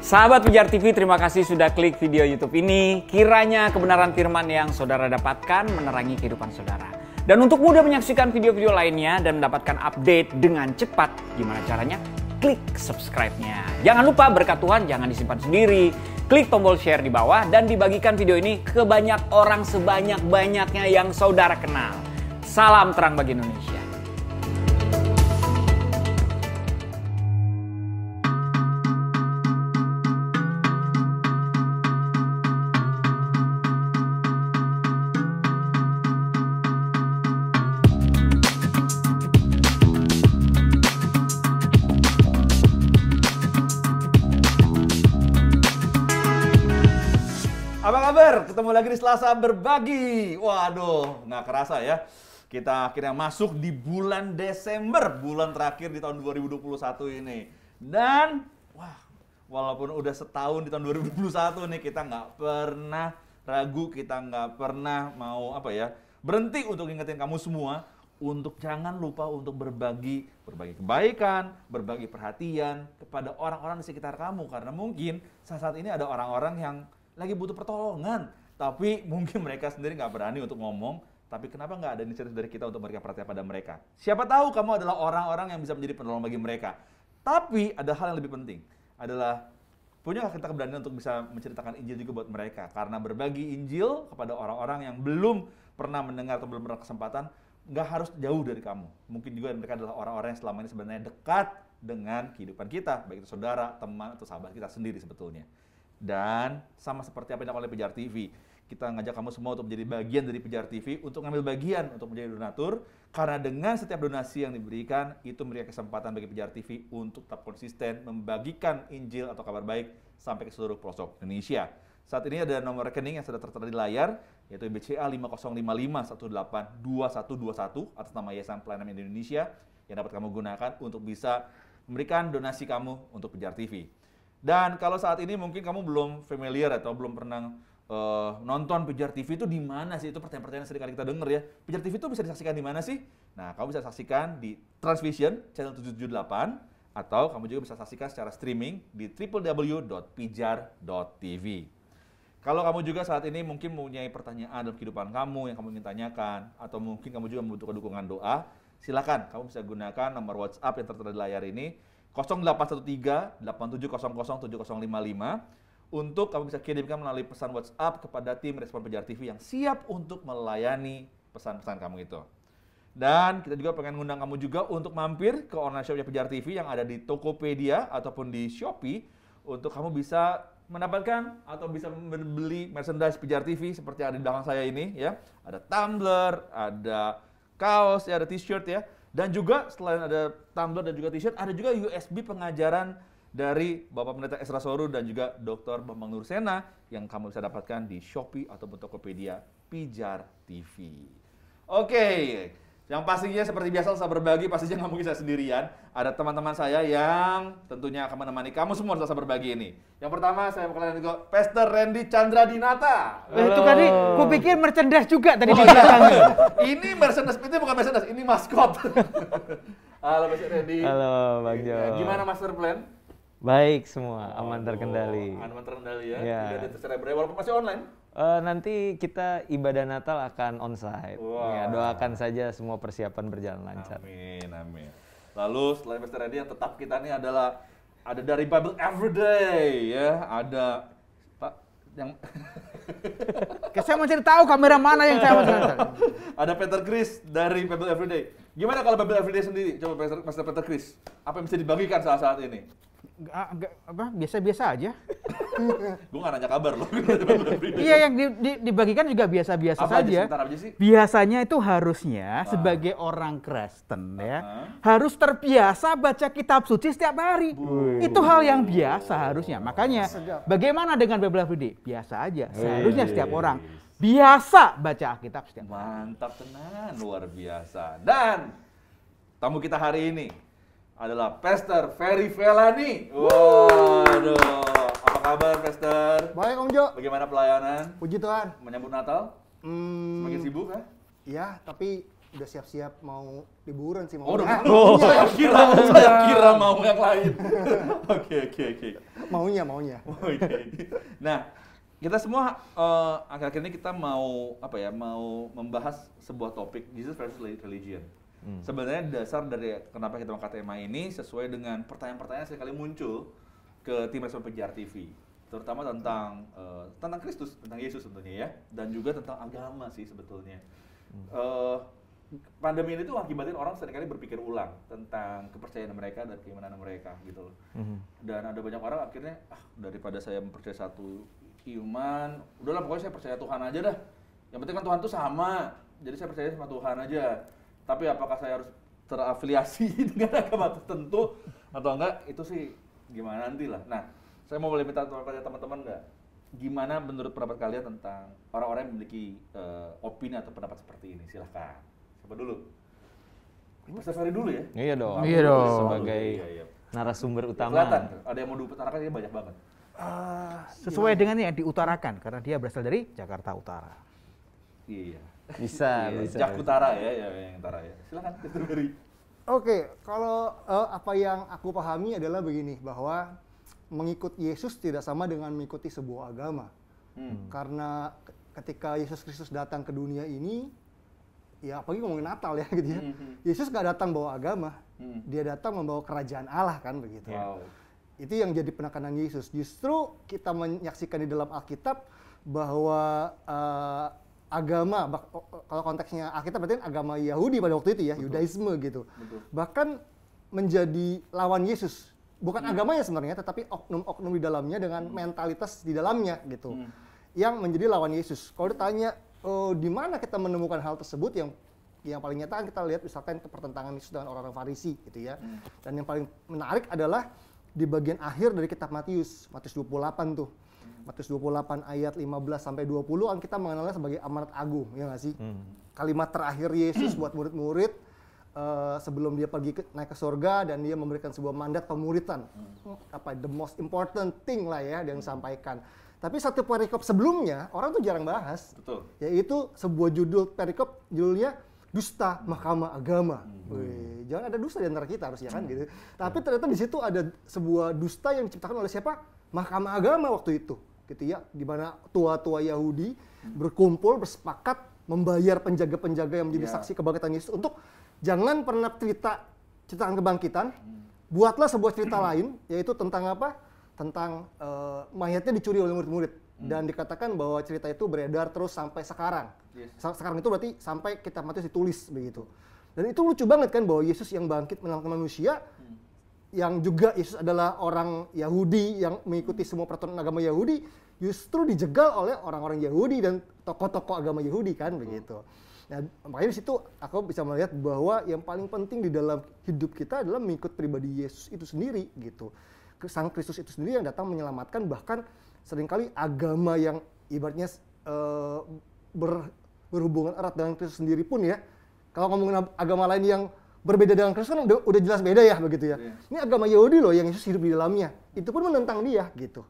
Sahabat Pijar TV, terima kasih sudah klik video YouTube ini. Kiranya kebenaran firman yang saudara dapatkan menerangi kehidupan saudara. Dan untuk mudah menyaksikan video-video lainnya dan mendapatkan update dengan cepat, gimana caranya? Klik subscribe-nya. Jangan lupa berkat Tuhan jangan disimpan sendiri. Klik tombol share di bawah dan dibagikan video ini ke banyak orang sebanyak-banyaknya yang saudara kenal. Salam terang bagi Indonesia. Apa kabar? Ketemu lagi di Selasa Berbagi. Waduh, nggak kerasa ya. Kita akhirnya masuk di bulan Desember, bulan terakhir di tahun 2021 ini. Dan, wah, walaupun udah setahun di tahun 2021 nih, kita nggak pernah ragu, kita nggak pernah mau berhenti untuk ingetin kamu semua untuk jangan lupa untuk berbagi kebaikan, berbagi perhatian kepada orang-orang di sekitar kamu. Karena mungkin saat ini ada orang-orang yang lagi butuh pertolongan, tapi mungkin mereka sendiri nggak berani untuk ngomong, tapi kenapa nggak ada inisiatif dari kita untuk memberikan perhatian pada mereka? Siapa tahu kamu adalah orang-orang yang bisa menjadi penolong bagi mereka. Tapi ada hal yang lebih penting, adalah punya kita keberanian untuk bisa menceritakan Injil juga buat mereka. Karena berbagi Injil kepada orang-orang yang belum pernah mendengar atau belum pernah kesempatan, nggak harus jauh dari kamu. Mungkin juga mereka adalah orang-orang yang selama ini sebenarnya dekat dengan kehidupan kita, baik itu saudara, teman, atau sahabat kita sendiri sebetulnya. Dan sama seperti apa yang dilakukan oleh Pijar TV, kita ngajak kamu semua untuk menjadi bagian dari Pijar TV, untuk ngambil bagian, untuk menjadi donatur. Karena dengan setiap donasi yang diberikan, itu memberikan kesempatan bagi Pijar TV untuk tetap konsisten membagikan Injil atau kabar baik sampai ke seluruh pelosok Indonesia. Saat ini ada nomor rekening yang sudah tertera di layar, yaitu BCA 5055182121 atas nama Yayasan Pelayanan Indonesia, yang dapat kamu gunakan untuk bisa memberikan donasi kamu untuk Pijar TV. Dan kalau saat ini mungkin kamu belum familiar atau belum pernah nonton Pijar TV itu di mana sih? Itu pertanyaan-pertanyaan sering kali kita dengar ya. Pijar TV itu bisa disaksikan di mana sih? Nah, kamu bisa saksikan di Transvision channel 778 atau kamu juga bisa saksikan secara streaming di www.pijar.tv. Kalau kamu juga saat ini mungkin mempunyai pertanyaan dalam kehidupan kamu yang kamu ingin tanyakan, atau mungkin kamu juga membutuhkan dukungan doa, silakan kamu bisa gunakan nomor WhatsApp yang tertera di layar ini 0813-8700-7055 untuk kamu bisa kirimkan melalui pesan WhatsApp kepada tim Respon Pijar TV yang siap untuk melayani pesan-pesan kamu itu. Dan kita juga pengen ngundang kamu juga untuk mampir ke online shopnya Pijar TV yang ada di Tokopedia ataupun di Shopee untuk kamu bisa mendapatkan atau bisa membeli merchandise Pijar TV seperti yang ada di belakang saya ini ya. Ada tumbler, ada kaos, ya, ada t-shirt ya. Dan juga selain ada tumbler dan juga t-shirt, ada juga USB pengajaran dari Bapak Pendeta Esra Soru dan juga Dr. Bambang Nursena yang kamu bisa dapatkan di Shopee ataupun Tokopedia Pijar TV. Oke, yang pastinya seperti biasa Selasa Berbagi pastinya nggak mungkin saya sendirian. Ada teman-teman saya yang tentunya akan menemani kamu semua Selasa Berbagi ini. Yang pertama saya mau kenalin juga Pastor Randy Chandra Dinata. Itu tadi kupikir merchandise juga tadi di belakang. Ini merchandise, itu bukan merchandise, ini maskot. Halo Pastor Randy. Halo Bang Jo. Gimana master plan? Baik semua, aman terkendali. Aman terkendali ya. Ya. Tidak tercerai-berai walaupun masih online. Nanti kita ibadah Natal akan onsite. Wow. Ya, doakan saja semua persiapan berjalan lancar. Amin, amin. Lalu selain Pastor Randy yang tetap kita ini adalah ada dari Bible Everyday ya, ada Pak yang Saya mau cari tahu kamera mana yang saya mau cari. ada Peter Chris dari Bible Everyday. Gimana kalau Bible Everyday sendiri? Coba Pastor Peter Chris, apa yang bisa dibagikan saat ini? Biasa-biasa aja. Gue nggak nanya kabar loh. Iya, yang dibagikan juga biasa-biasa saja. Aja sih? Biasanya itu harusnya sebagai orang Kristen ya, harus terbiasa baca kitab suci setiap hari. Itu hal yang biasa harusnya. Makanya bagaimana dengan Bible Everyday? Biasa aja. Seharusnya setiap orang biasa baca Alkitab setiap hari. Mantap tenan, luar biasa. Dan tamu kita hari ini adalah Pastor Ferry Felani. Waduh, apa kabar Pastor? Baik Om Jo. Bagaimana pelayanan? Puji Tuhan. Menyambut Natal? Semakin sibuk kah? Iya, tapi udah siap-siap mau liburan sih. Saya kira mau yang lain. Oke. Maunya. Oh, iya. Nah, kita semua akhir-akhir ini kita mau membahas sebuah topik Jesus versus religion. Sebenarnya dasar dari kenapa kita mengangkat tema ini sesuai dengan pertanyaan-pertanyaan yang sekali muncul ke tim respon PJR TV, terutama tentang Kristus, tentang Yesus tentunya ya, dan juga tentang agama sih sebetulnya. Pandemi ini tuh akibatin orang seringkali berpikir ulang tentang kepercayaan mereka dan keimanan mereka gitu loh. Dan ada banyak orang akhirnya daripada saya mempercayai satu iman, udahlah pokoknya saya percaya Tuhan aja dah. Yang penting kan Tuhan tuh sama, jadi saya percaya sama Tuhan aja. Tapi apakah saya harus terafiliasi dengan agama tertentu atau enggak, itu sih gimana nanti lah. Nah, saya mau boleh minta teman-teman enggak, gimana menurut pendapat kalian tentang orang-orang yang memiliki opini atau pendapat seperti ini? Silahkan. Siapa dulu? Pastor Ferry dulu ya? Iya dong. Iya dong. Sebagai narasumber utama. Kelihatan, ada yang mau diutarakan ini banyak banget. Sesuai dengan yang diutarakan karena dia berasal dari Jakarta Utara. Iya. Bisa. Jak Utara ya, yang Utara ya. Silakan, Pastor Ferry. Oke, kalau apa yang aku pahami adalah begini, bahwa mengikut Yesus tidak sama dengan mengikuti sebuah agama. Karena ketika Yesus Kristus datang ke dunia ini, ya apalagi ngomongin Natal ya gitu ya. Yesus nggak datang bawa agama, dia datang membawa kerajaan Allah kan begitu. Wow. Itu yang jadi penekanan Yesus. Justru kita menyaksikan di dalam Alkitab bahwa agama, kalau konteksnya Alkitab berarti agama Yahudi pada waktu itu ya, Yudaisme gitu. Betul. Bahkan menjadi lawan Yesus. Bukan agamanya sebenarnya, tetapi oknum-oknum di dalamnya dengan mentalitas di dalamnya gitu. Yang menjadi lawan Yesus. Kalau ditanya di mana kita menemukan hal tersebut, yang paling nyata kan kita lihat misalkan pertentangan Yesus dengan orang-orang Farisi gitu ya. Dan yang paling menarik adalah di bagian akhir dari kitab Matius 28 tuh. Matius 28 ayat 15 sampai 20 kan kita mengenalnya sebagai amanat agung, ya nggak sih? Kalimat terakhir Yesus buat murid-murid sebelum dia naik ke surga dan dia memberikan sebuah mandat pemuritan. The most important thing lah ya yang disampaikan. Tapi satu perikop sebelumnya orang tuh jarang bahas. Betul. Yaitu sebuah judul perikop, judulnya dusta mahkamah agama. Wih, jangan ada dusta di antara kita harusnya kan gitu. Tapi ternyata di situ ada sebuah dusta yang diciptakan oleh siapa? Mahkamah agama waktu itu. Gitu ya, di mana tua-tua Yahudi berkumpul bersepakat membayar penjaga-penjaga yang menjadi saksi kebangkitan Yesus untuk jangan pernah ceritakan kebangkitan, buatlah sebuah cerita lain, yaitu tentang apa? Tentang mayatnya dicuri oleh murid-murid. Dan dikatakan bahwa cerita itu beredar terus sampai sekarang. Sekarang itu berarti sampai kitab Matius ditulis begitu. Dan itu lucu banget kan bahwa Yesus yang bangkit menyelamatkan manusia, yang juga Yesus adalah orang Yahudi yang mengikuti semua peraturan agama Yahudi, justru dijegal oleh orang-orang Yahudi dan tokoh-tokoh agama Yahudi kan begitu. Nah, makanya di situ aku bisa melihat bahwa yang paling penting di dalam hidup kita adalah mengikut pribadi Yesus itu sendiri gitu. Sang Kristus itu sendiri yang datang menyelamatkan, bahkan seringkali agama yang ibaratnya berhubungan erat dengan Kristus sendiri pun ya. Kalau ngomongin agama lain yang berbeda dengan Kristus kan udah jelas beda ya begitu ya. Ini agama Yahudi loh yang Yesus hidup di dalamnya. Itu pun menentang dia gitu.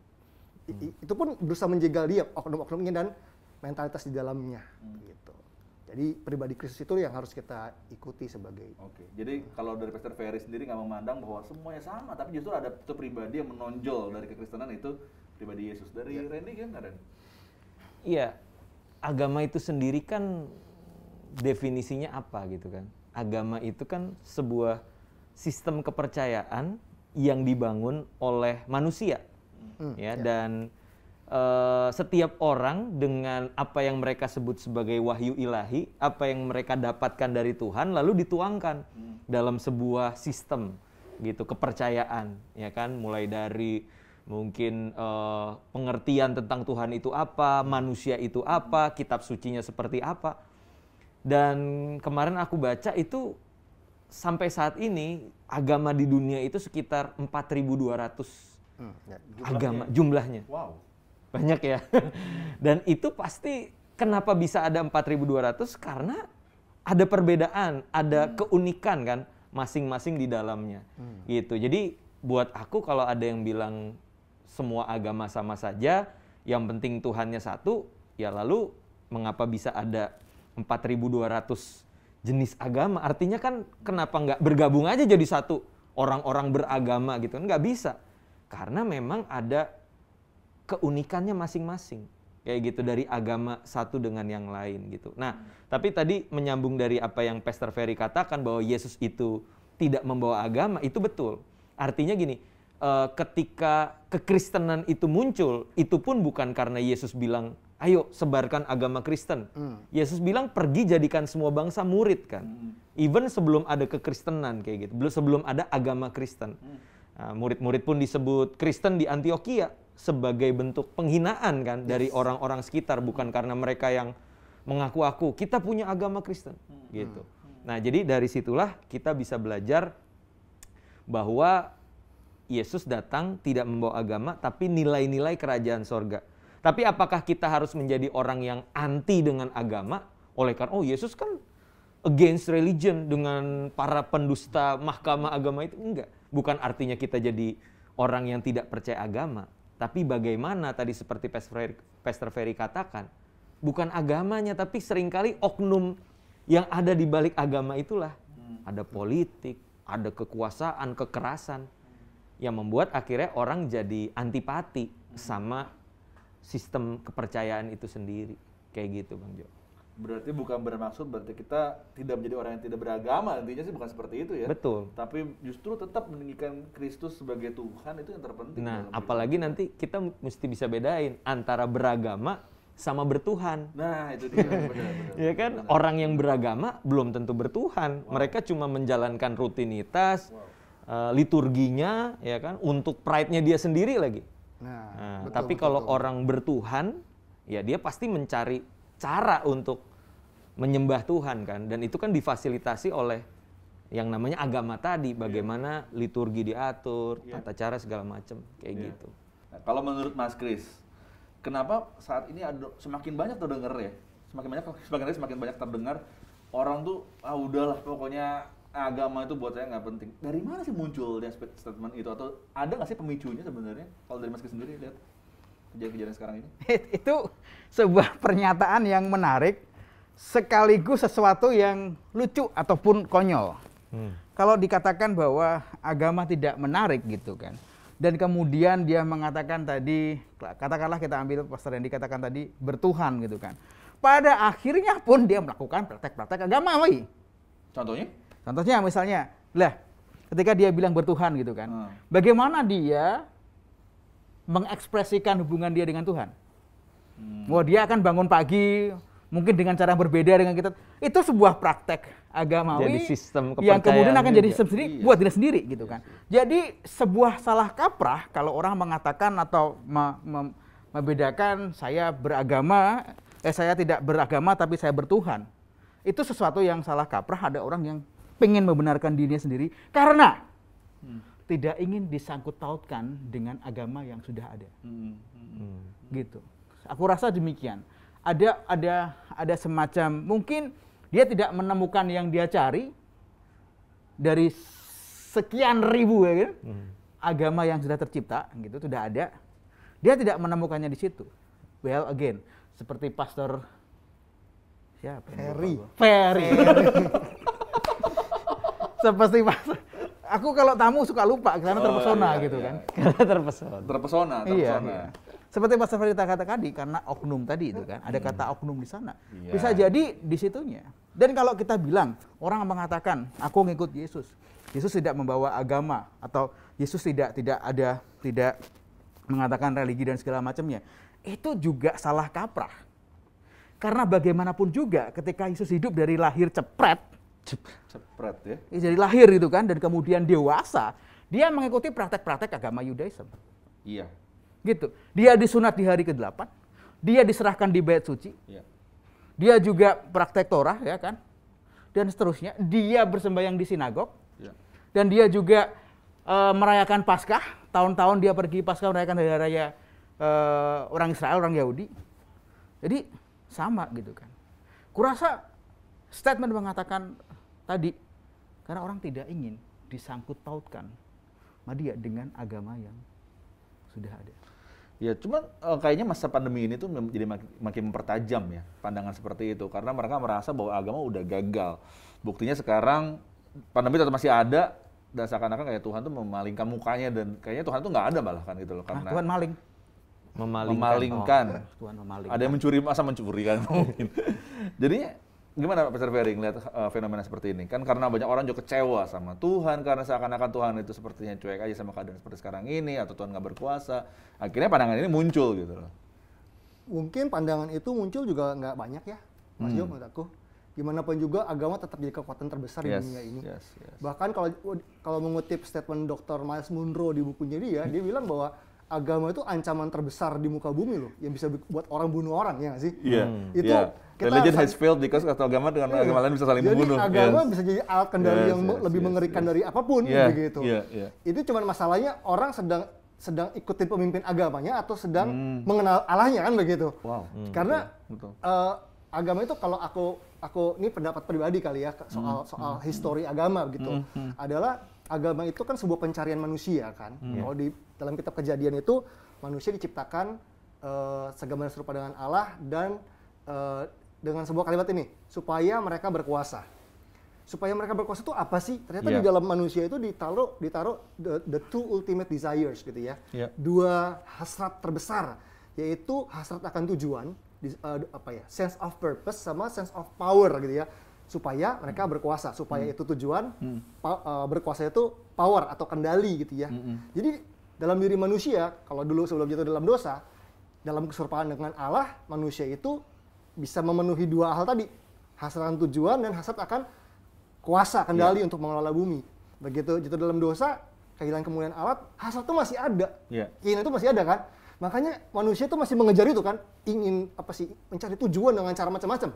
Itu pun berusaha menjegal dia oknum-oknumnya dan mentalitas di dalamnya gitu. Jadi pribadi Kristus itu yang harus kita ikuti sebagai. Oke. Jadi kalau dari Pastor Ferry sendiri nggak memandang bahwa semuanya sama, tapi justru ada satu pribadi yang menonjol dari kekristenan, itu pribadi Yesus. Dari Randy gimana, Ren? Iya, agama itu sendiri kan definisinya apa gitu kan? Agama itu kan sebuah sistem kepercayaan yang dibangun oleh manusia, dan setiap orang dengan apa yang mereka sebut sebagai wahyu ilahi, apa yang mereka dapatkan dari Tuhan, lalu dituangkan dalam sebuah sistem gitu kepercayaan, ya kan? Mulai dari mungkin pengertian tentang Tuhan itu apa, manusia itu apa, kitab sucinya seperti apa. Dan kemarin aku baca itu sampai saat ini agama di dunia itu sekitar 4.200 agama jumlahnya. Wow. Banyak ya. Dan itu pasti kenapa bisa ada 4.200? Karena ada perbedaan, ada keunikan kan masing-masing di dalamnya. Gitu. Jadi buat aku kalau ada yang bilang semua agama sama saja, yang penting Tuhannya satu, ya lalu mengapa bisa ada 4.200 jenis agama? Artinya kan kenapa nggak bergabung aja jadi satu orang-orang beragama gitu? Nggak bisa. Karena memang ada keunikannya masing-masing. Kayak gitu, dari agama satu dengan yang lain gitu. Nah, tapi tadi menyambung dari apa yang Pastor Ferry katakan bahwa Yesus itu tidak membawa agama, itu betul. Artinya gini, ketika kekristenan itu muncul, itu pun bukan karena Yesus bilang, ayo sebarkan agama Kristen. Yesus bilang pergi jadikan semua bangsa murid kan. Even sebelum ada kekristenan kayak gitu, sebelum ada agama Kristen. Murid-murid pun disebut Kristen di Antioquia sebagai bentuk penghinaan kan dari orang-orang sekitar, bukan karena mereka yang mengaku-aku kita punya agama Kristen gitu. Nah, jadi dari situlah kita bisa belajar bahwa Yesus datang tidak membawa agama tapi nilai-nilai kerajaan sorga. Tapi apakah kita harus menjadi orang yang anti dengan agama oleh karena Yesus kan against religion dengan para pendusta mahkamah agama itu? Enggak. Bukan artinya kita jadi orang yang tidak percaya agama. Tapi bagaimana tadi seperti Pastor Ferry katakan, bukan agamanya tapi seringkali oknum yang ada di balik agama itulah. Ada politik, ada kekuasaan, kekerasan yang membuat akhirnya orang jadi antipati sama sistem kepercayaan itu sendiri. Kayak gitu Bang Jo. Berarti bukan bermaksud berarti kita tidak menjadi orang yang tidak beragama, intinya sih bukan seperti itu ya. Betul. Tapi justru tetap meninggikan Kristus sebagai Tuhan, itu yang terpenting. Nah, apalagi nanti kita mesti bisa bedain antara beragama sama bertuhan. Nah, itu dia benar. Ya kan, orang yang beragama belum tentu bertuhan. Mereka cuma menjalankan rutinitas, liturginya, ya kan, untuk pride-nya dia sendiri lagi. Nah, tapi kalau orang bertuhan, ya dia pasti mencari cara untuk menyembah Tuhan kan, dan itu kan difasilitasi oleh yang namanya agama tadi, bagaimana liturgi diatur, tata cara segala macam kayak gitu. Nah, kalau menurut Mas Kris, kenapa saat ini ada semakin banyak terdengar ya, semakin banyak terdengar orang tuh udahlah pokoknya agama itu buat saya nggak penting. Dari mana sih munculnya statement itu, atau ada nggak sih pemicunya sebenarnya? Kalau dari Mas Kris sendiri lihat kejadian sekarang ini? Itu sebuah pernyataan yang menarik sekaligus sesuatu yang lucu ataupun konyol. Kalau dikatakan bahwa agama tidak menarik gitu kan, dan kemudian dia mengatakan tadi, katakanlah kita ambil Pastor yang dikatakan tadi bertuhan gitu kan, pada akhirnya pun dia melakukan praktek-praktek agamawi. Contohnya? Contohnya misalnya, ketika dia bilang bertuhan gitu kan, bagaimana dia mengekspresikan hubungan dia dengan Tuhan. Wah, dia akan bangun pagi, mungkin dengan cara yang berbeda dengan kita. Itu sebuah praktek agamawi jadi sistem yang kemudian akan kepercayaan jadi juga. sistem sendiri buat diri sendiri gitu kan. Jadi sebuah salah kaprah kalau orang mengatakan atau membedakan saya beragama, saya tidak beragama tapi saya bertuhan. Itu sesuatu yang salah kaprah. Ada orang yang pengen membenarkan dirinya sendiri karena tidak ingin disangkut pautkan dengan agama yang sudah ada. Gitu. Aku rasa demikian. Ada semacam, mungkin dia tidak menemukan yang dia cari dari sekian ribu ya kan? Agama yang sudah tercipta gitu, sudah ada. Dia tidak menemukannya di situ. Well, again, seperti Pastor siapa? Ferry. Seperti Pastor. Aku kalau tamu suka lupa karena terpesona gitu kan. Karena terpesona. Iya. Seperti Pastor Ferry kata tadi, karena oknum tadi itu kan, ada kata oknum di sana. Bisa jadi di situnya. Dan kalau kita bilang, orang mengatakan, aku ngikut Yesus. Yesus tidak membawa agama, atau Yesus tidak mengatakan religi dan segala macamnya. Itu juga salah kaprah. Karena bagaimanapun juga, ketika Yesus hidup dari lahir cepret ya. Jadi lahir itu kan, dan kemudian dewasa, dia mengikuti praktek-praktek agama Yudaism. Iya. Gitu. Dia disunat di hari ke-8, dia diserahkan di bait suci. Iya. Dia juga praktek Torah ya kan. Dan seterusnya, dia bersembahyang di sinagog. Iya. Dan dia juga merayakan Paskah, tahun-tahun dia pergi Paskah merayakan hari raya orang Israel, orang Yahudi. Jadi sama gitu kan. Kurasa statement mengatakan tadi, karena orang tidak ingin disangkut pautkan sama dia dengan agama yang sudah ada. Ya, cuman kayaknya masa pandemi ini tuh jadi makin mempertajam ya pandangan seperti itu, karena mereka merasa bahwa agama udah gagal. Buktinya sekarang pandemi tetap masih ada, dan seakan-akan kayak Tuhan tuh memalingkan mukanya dan kayaknya Tuhan tuh nggak ada malah kan gitu loh karena Tuhan maling. memalingkan. Tuhan memalingkan. Ada yang mencuri, masa mencuri kan mungkin. Jadi gimana Pastor Ferry ngeliat fenomena seperti ini? Kan karena banyak orang juga kecewa sama Tuhan karena seakan-akan Tuhan itu sepertinya cuek aja sama keadaan seperti sekarang ini atau Tuhan nggak berkuasa. Akhirnya pandangan ini muncul gitu loh. Mungkin pandangan itu muncul juga nggak banyak ya, Mas Jo, menurut aku. Gimana pun juga agama tetap jadi kekuatan terbesar di dunia ini. Bahkan kalau mengutip statement Dr. Miles Munroe di bukunya dia bilang bahwa agama itu ancaman terbesar di muka bumi loh, yang bisa buat orang bunuh orang, ya nggak sih? Itu religion has failed because atau agama dengan agama lain bisa saling membunuh. Jadi agama bisa jadi alat kendali yang lebih mengerikan dari apapun, begitu. Itu cuma masalahnya orang sedang ikutin pemimpin agamanya atau sedang mengenal Allahnya kan begitu. Karena agama itu kalau aku ini pendapat pribadi kali ya soal histori agama gitu, adalah agama itu kan sebuah pencarian manusia kan. Kalau di dalam kitab Kejadian itu manusia diciptakan segambar serupa dengan Allah dan dengan sebuah kalimat ini, supaya mereka berkuasa. Supaya mereka berkuasa itu apa sih? Ternyata di dalam manusia itu ditaruh the two ultimate desires gitu ya. Dua hasrat terbesar, yaitu hasrat akan tujuan, sense of purpose sama sense of power gitu ya. Supaya mereka berkuasa, supaya itu tujuan, berkuasa itu power atau kendali gitu ya. Jadi dalam diri manusia, kalau dulu sebelum jatuh dalam dosa, dalam keserupaan dengan Allah, manusia itu bisa memenuhi dua hal tadi, hasrat tujuan dan hasrat akan kuasa, kendali untuk mengelola bumi. Begitu jatuh dalam dosa, kehilangan kemuliaan Allah, hasrat itu masih ada, keinginan itu masih ada kan. Makanya manusia itu masih mengejar itu kan, ingin mencari tujuan dengan cara macam-macam.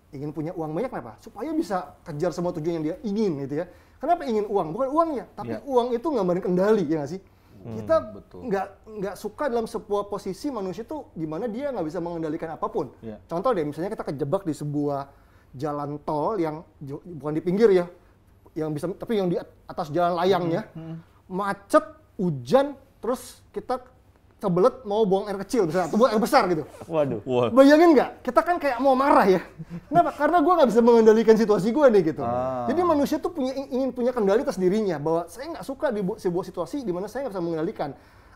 Ingin punya uang banyak kenapa? Supaya bisa kejar semua tujuan yang dia ingin gitu ya. Kenapa ingin uang? Bukan uangnya, tapi uang itu ngambarin kendali, ya nggak sih? Kita nggak suka dalam sebuah posisi manusia tuh di mana dia nggak bisa mengendalikan apapun. Contoh deh, misalnya kita kejebak di sebuah jalan tol yang bukan di pinggir ya, yang bisa tapi yang di atas jalan layangnya, macet, hujan, terus kita kebelet mau buang air kecil misalnya, atau buang air besar gitu. Waduh. Bayangin nggak? Kita kan kayak mau marah ya. Kenapa? Karena gue nggak bisa mengendalikan situasi gue nih gitu. Jadi manusia tuh ingin punya kendali atas dirinya, bahwa saya nggak suka di sebuah situasi di mana saya nggak bisa mengendalikan.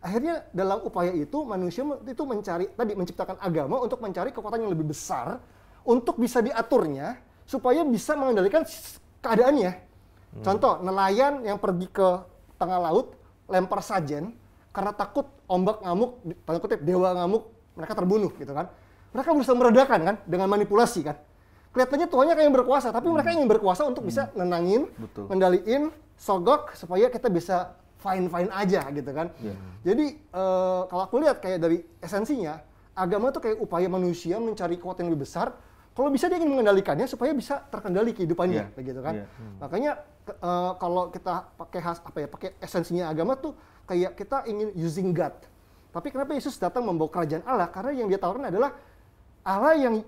Akhirnya dalam upaya itu manusia itu menciptakan agama untuk mencari kekuatan yang lebih besar untuk bisa diaturnya supaya bisa mengendalikan keadaannya. Contoh, nelayan yang pergi ke tengah laut lempar sajen karena takut ombak ngamuk, tanda kutip dewa ngamuk, mereka terbunuh gitu kan. Mereka berusaha meredakan kan dengan manipulasi kan. Kelihatannya tuannya kayak yang berkuasa, tapi mereka ingin berkuasa untuk bisa nenangin, kendaliin, sogok supaya kita bisa fine-fine aja gitu kan. Jadi kalau aku lihat kayak dari esensinya, agama itu kayak upaya manusia mencari kekuatan yang lebih besar. Kalau bisa dia ingin mengendalikannya supaya bisa terkendali kehidupannya, begitu kan. Makanya kalau kita pakai esensinya agama tuh kayak kita ingin using God. Tapi kenapa Yesus datang membawa kerajaan Allah? Karena yang dia tawarkan adalah Allah yang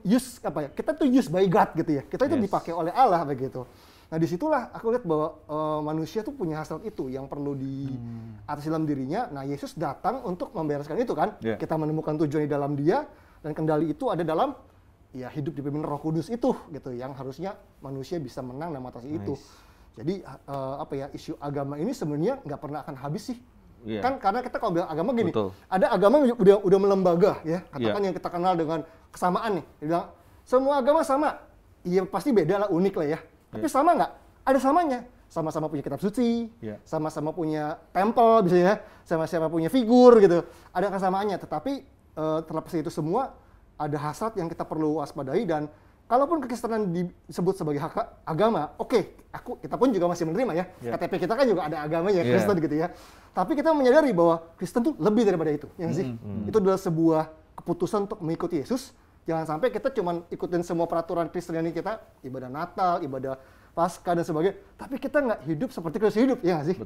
kita tuh use by God gitu ya. Kita itu dipakai oleh Allah begitu. Nah disitulah aku lihat bahwa manusia tuh punya hasrat itu yang perlu di atas dalam dirinya. Nah Yesus datang untuk membereskan itu kan. Kita menemukan tujuan di dalam dia dan kendali itu ada dalam hidup dipimpin Roh Kudus itu gitu, yang harusnya manusia bisa menang dan mengatasi itu. Jadi isu agama ini sebenarnya nggak pernah akan habis sih. Kan karena kita kalau bilang agama gini, ada agama yang udah melembaga ya, katakan yang kita kenal dengan kesamaan nih. Dia bilang semua agama sama, iya pasti beda lah, unik lah ya. Tapi sama nggak? Ada samanya. Sama-sama punya kitab suci, sama-sama punya tempel misalnya, sama-sama punya figur gitu. Ada kesamaannya, tetapi terlepas itu semua ada hasrat yang kita perlu waspadai. Dan kalaupun kekristenan disebut sebagai agama, kita pun juga masih menerima ya. KTP kita kan juga ada agamanya, Kristen gitu ya. Tapi kita menyadari bahwa Kristen tuh lebih daripada itu, ya sih? Itu adalah sebuah keputusan untuk mengikuti Yesus. Jangan sampai kita cuma ikutin semua peraturan Kristiani kita, ibadah Natal, ibadah Paskah dan sebagainya, tapi kita nggak hidup seperti Kristus hidup, ya nggak sih?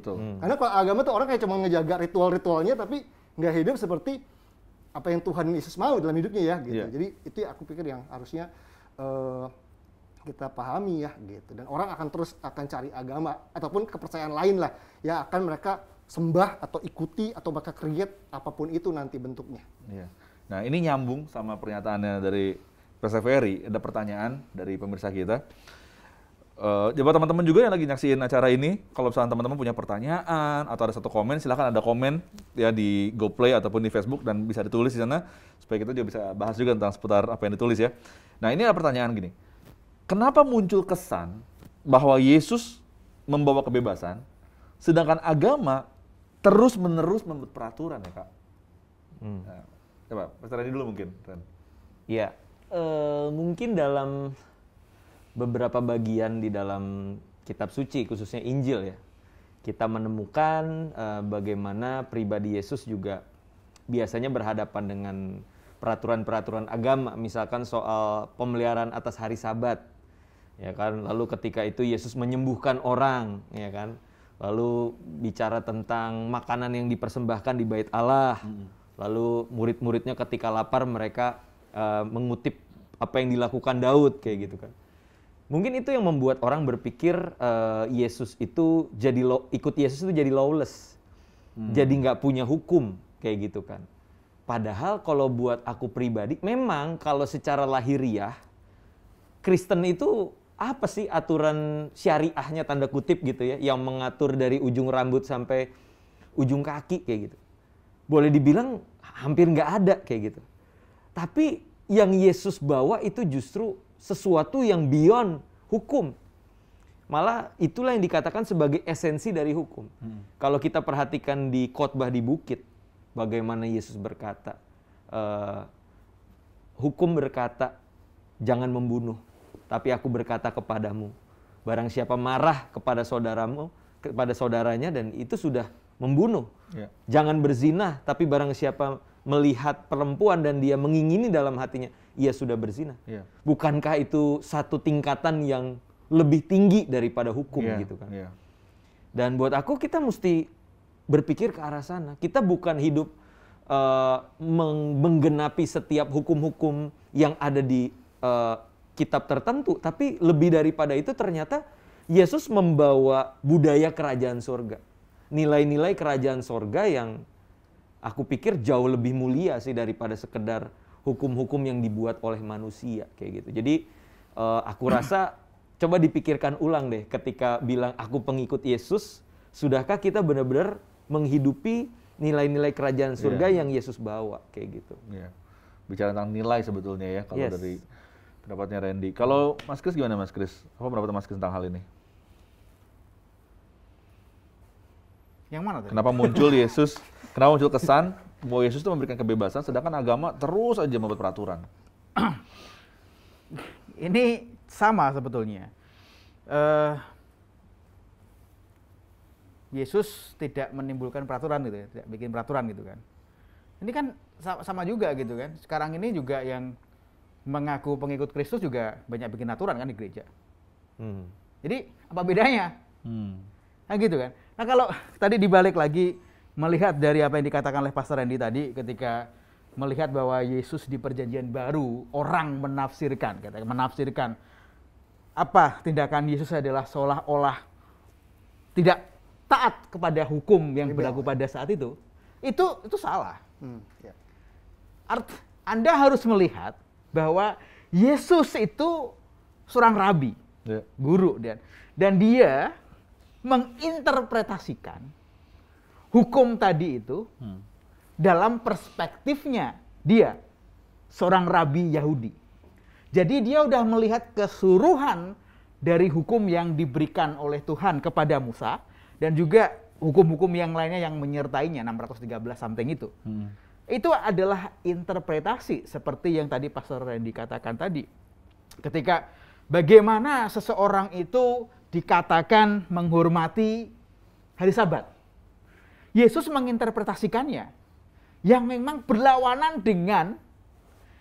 Karena kalau agama tuh orang kayak cuma ngejaga ritual-ritualnya, tapi nggak hidup seperti apa yang Tuhan Yesus mau dalam hidupnya ya, gitu. Jadi itu aku pikir yang harusnya kita pahami ya, gitu. Dan orang akan cari agama ataupun kepercayaan lain lah, ya akan mereka sembah atau ikuti atau bakal create apapun itu nanti bentuknya. Nah ini nyambung sama pernyataannya dari Pastor Ferry. Ada pertanyaan dari pemirsa kita. Buat teman-teman juga yang lagi nyaksiin acara ini, kalau misalnya teman-teman punya pertanyaan atau ada satu komen, silahkan ada komen ya di GoPlay ataupun di Facebook dan bisa ditulis di sana supaya kita juga bisa bahas juga tentang seputar apa yang ditulis ya. Nah ini ada pertanyaan gini, kenapa muncul kesan bahwa Yesus membawa kebebasan, sedangkan agama terus-menerus membuat peraturan ya Kak? Nah, coba Pastor Randy dulu mungkin. Ya, mungkin dalam beberapa bagian di dalam kitab suci, khususnya Injil ya, kita menemukan bagaimana pribadi Yesus juga biasanya berhadapan dengan peraturan-peraturan agama, misalkan soal pemeliharaan atas hari Sabat, ya kan. Lalu ketika itu Yesus menyembuhkan orang, ya kan. Lalu bicara tentang makanan yang dipersembahkan di Bait Allah. Lalu murid-muridnya ketika lapar mereka mengutip apa yang dilakukan Daud, kayak gitu kan. Mungkin itu yang membuat orang berpikir Yesus itu ikut Yesus itu jadi lawless, jadi nggak punya hukum kayak gitu kan. Padahal kalau buat aku pribadi, memang kalau secara lahiriah Kristen itu apa sih aturan syariahnya tanda kutip gitu ya, yang mengatur dari ujung rambut sampai ujung kaki kayak gitu. Boleh dibilang hampir nggak ada kayak gitu. Tapi yang Yesus bawa itu justru sesuatu yang beyond hukum. Malah itulah yang dikatakan sebagai esensi dari hukum. Kalau kita perhatikan di khotbah di bukit, bagaimana Yesus berkata, hukum berkata, jangan membunuh, tapi aku berkata kepadamu, barang siapa marah kepada saudaramu, kepada saudaranya, dan itu sudah membunuh. Jangan berzina, tapi barang siapa melihat perempuan dan dia mengingini dalam hatinya, ia sudah berzina. Bukankah itu satu tingkatan yang lebih tinggi daripada hukum gitu kan? Dan buat aku kita mesti berpikir ke arah sana. Kita bukan hidup menggenapi setiap hukum-hukum yang ada di kitab tertentu, tapi lebih daripada itu ternyata Yesus membawa budaya kerajaan surga. Nilai-nilai kerajaan surga yang aku pikir jauh lebih mulia sih daripada sekedar hukum-hukum yang dibuat oleh manusia kayak gitu. Jadi aku rasa coba dipikirkan ulang deh ketika bilang aku pengikut Yesus, sudahkah kita benar-benar menghidupi nilai-nilai kerajaan surga yang Yesus bawa kayak gitu. Bicara tentang nilai sebetulnya ya kalau dari pendapatnya Randy. Kalau Mas Kris gimana Mas Kris? Apa pendapat Mas Kris tentang hal ini? Yang mana tadi? Kenapa muncul Yesus? Kenapa muncul kesan bahwa Yesus itu memberikan kebebasan, sedangkan agama terus aja membuat peraturan? Ini sama sebetulnya. Yesus tidak menimbulkan peraturan gitu ya, tidak bikin peraturan gitu kan. Ini kan sama juga gitu kan. Sekarang ini juga yang mengaku pengikut Kristus juga banyak bikin aturan kan di gereja. Jadi apa bedanya? Nah gitu kan. Nah kalau tadi dibalik lagi melihat dari apa yang dikatakan oleh Pastor Randy tadi ketika melihat bahwa Yesus di perjanjian baru orang menafsirkan apa tindakan Yesus adalah seolah-olah tidak taat kepada hukum yang berlaku pada saat itu salah. Anda harus melihat bahwa Yesus itu seorang rabi, guru, dan dia menginterpretasikan hukum tadi itu dalam perspektifnya dia, seorang rabi Yahudi. Jadi dia udah melihat keseluruhan dari hukum yang diberikan oleh Tuhan kepada Musa dan juga hukum-hukum yang lainnya yang menyertainya 613 something itu. Itu adalah interpretasi seperti yang tadi Pastor Randy katakan tadi. Ketika bagaimana seseorang itu dikatakan menghormati hari Sabat. Yesus menginterpretasikannya yang memang berlawanan dengan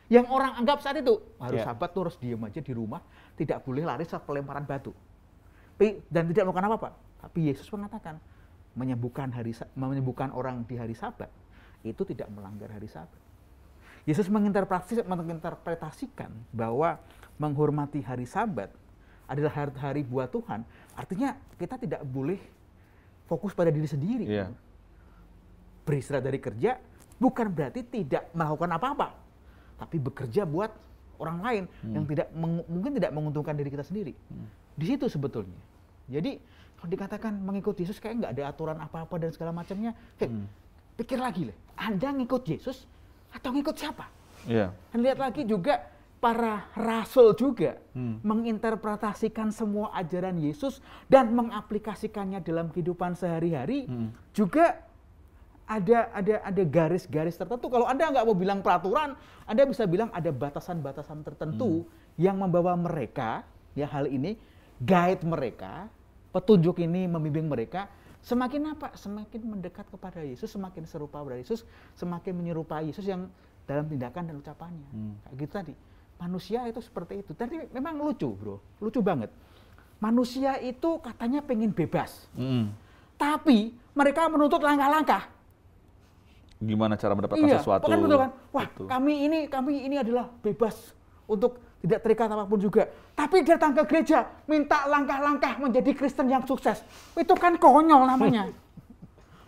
yang orang anggap saat itu. Hari Sabat tuh harus diam aja di rumah, tidak boleh lari saat pelemparan batu. Dan tidak melakukan apa-apa. Tapi Yesus mengatakan menyembuhkan orang di hari Sabat itu tidak melanggar hari Sabat. Yesus menginterpretasikan bahwa menghormati hari Sabat adalah hari buat Tuhan. Artinya kita tidak boleh fokus pada diri sendiri. Beristirahat dari kerja bukan berarti tidak melakukan apa-apa, tapi bekerja buat orang lain yang mungkin tidak menguntungkan diri kita sendiri. Di situ sebetulnya. Jadi kalau dikatakan mengikut Yesus kayak nggak ada aturan apa-apa dan segala macamnya, pikir lagi lah, Anda ngikut Yesus atau ngikut siapa? Iya. Dan lihat lagi juga para rasul juga menginterpretasikan semua ajaran Yesus dan mengaplikasikannya dalam kehidupan sehari-hari. Juga ada garis-garis tertentu. Kalau Anda nggak mau bilang peraturan, Anda bisa bilang ada batasan-batasan tertentu yang membawa mereka, ya hal ini, guide mereka, petunjuk ini membimbing mereka, semakin apa? Semakin mendekat kepada Yesus, semakin serupa pada Yesus, semakin menyerupai Yesus yang dalam tindakan dan ucapannya. Kayak gitu tadi. Manusia itu seperti itu. Tadi memang lucu, bro. Lucu banget. Manusia itu katanya pengen bebas. Tapi mereka menuntut langkah-langkah. Gimana cara mendapatkan sesuatu? Iya, betul kan? Wah, betul. kami ini adalah bebas untuk tidak terikat apapun juga. Tapi datang ke gereja, minta langkah-langkah menjadi Kristen yang sukses. Itu kan konyol namanya.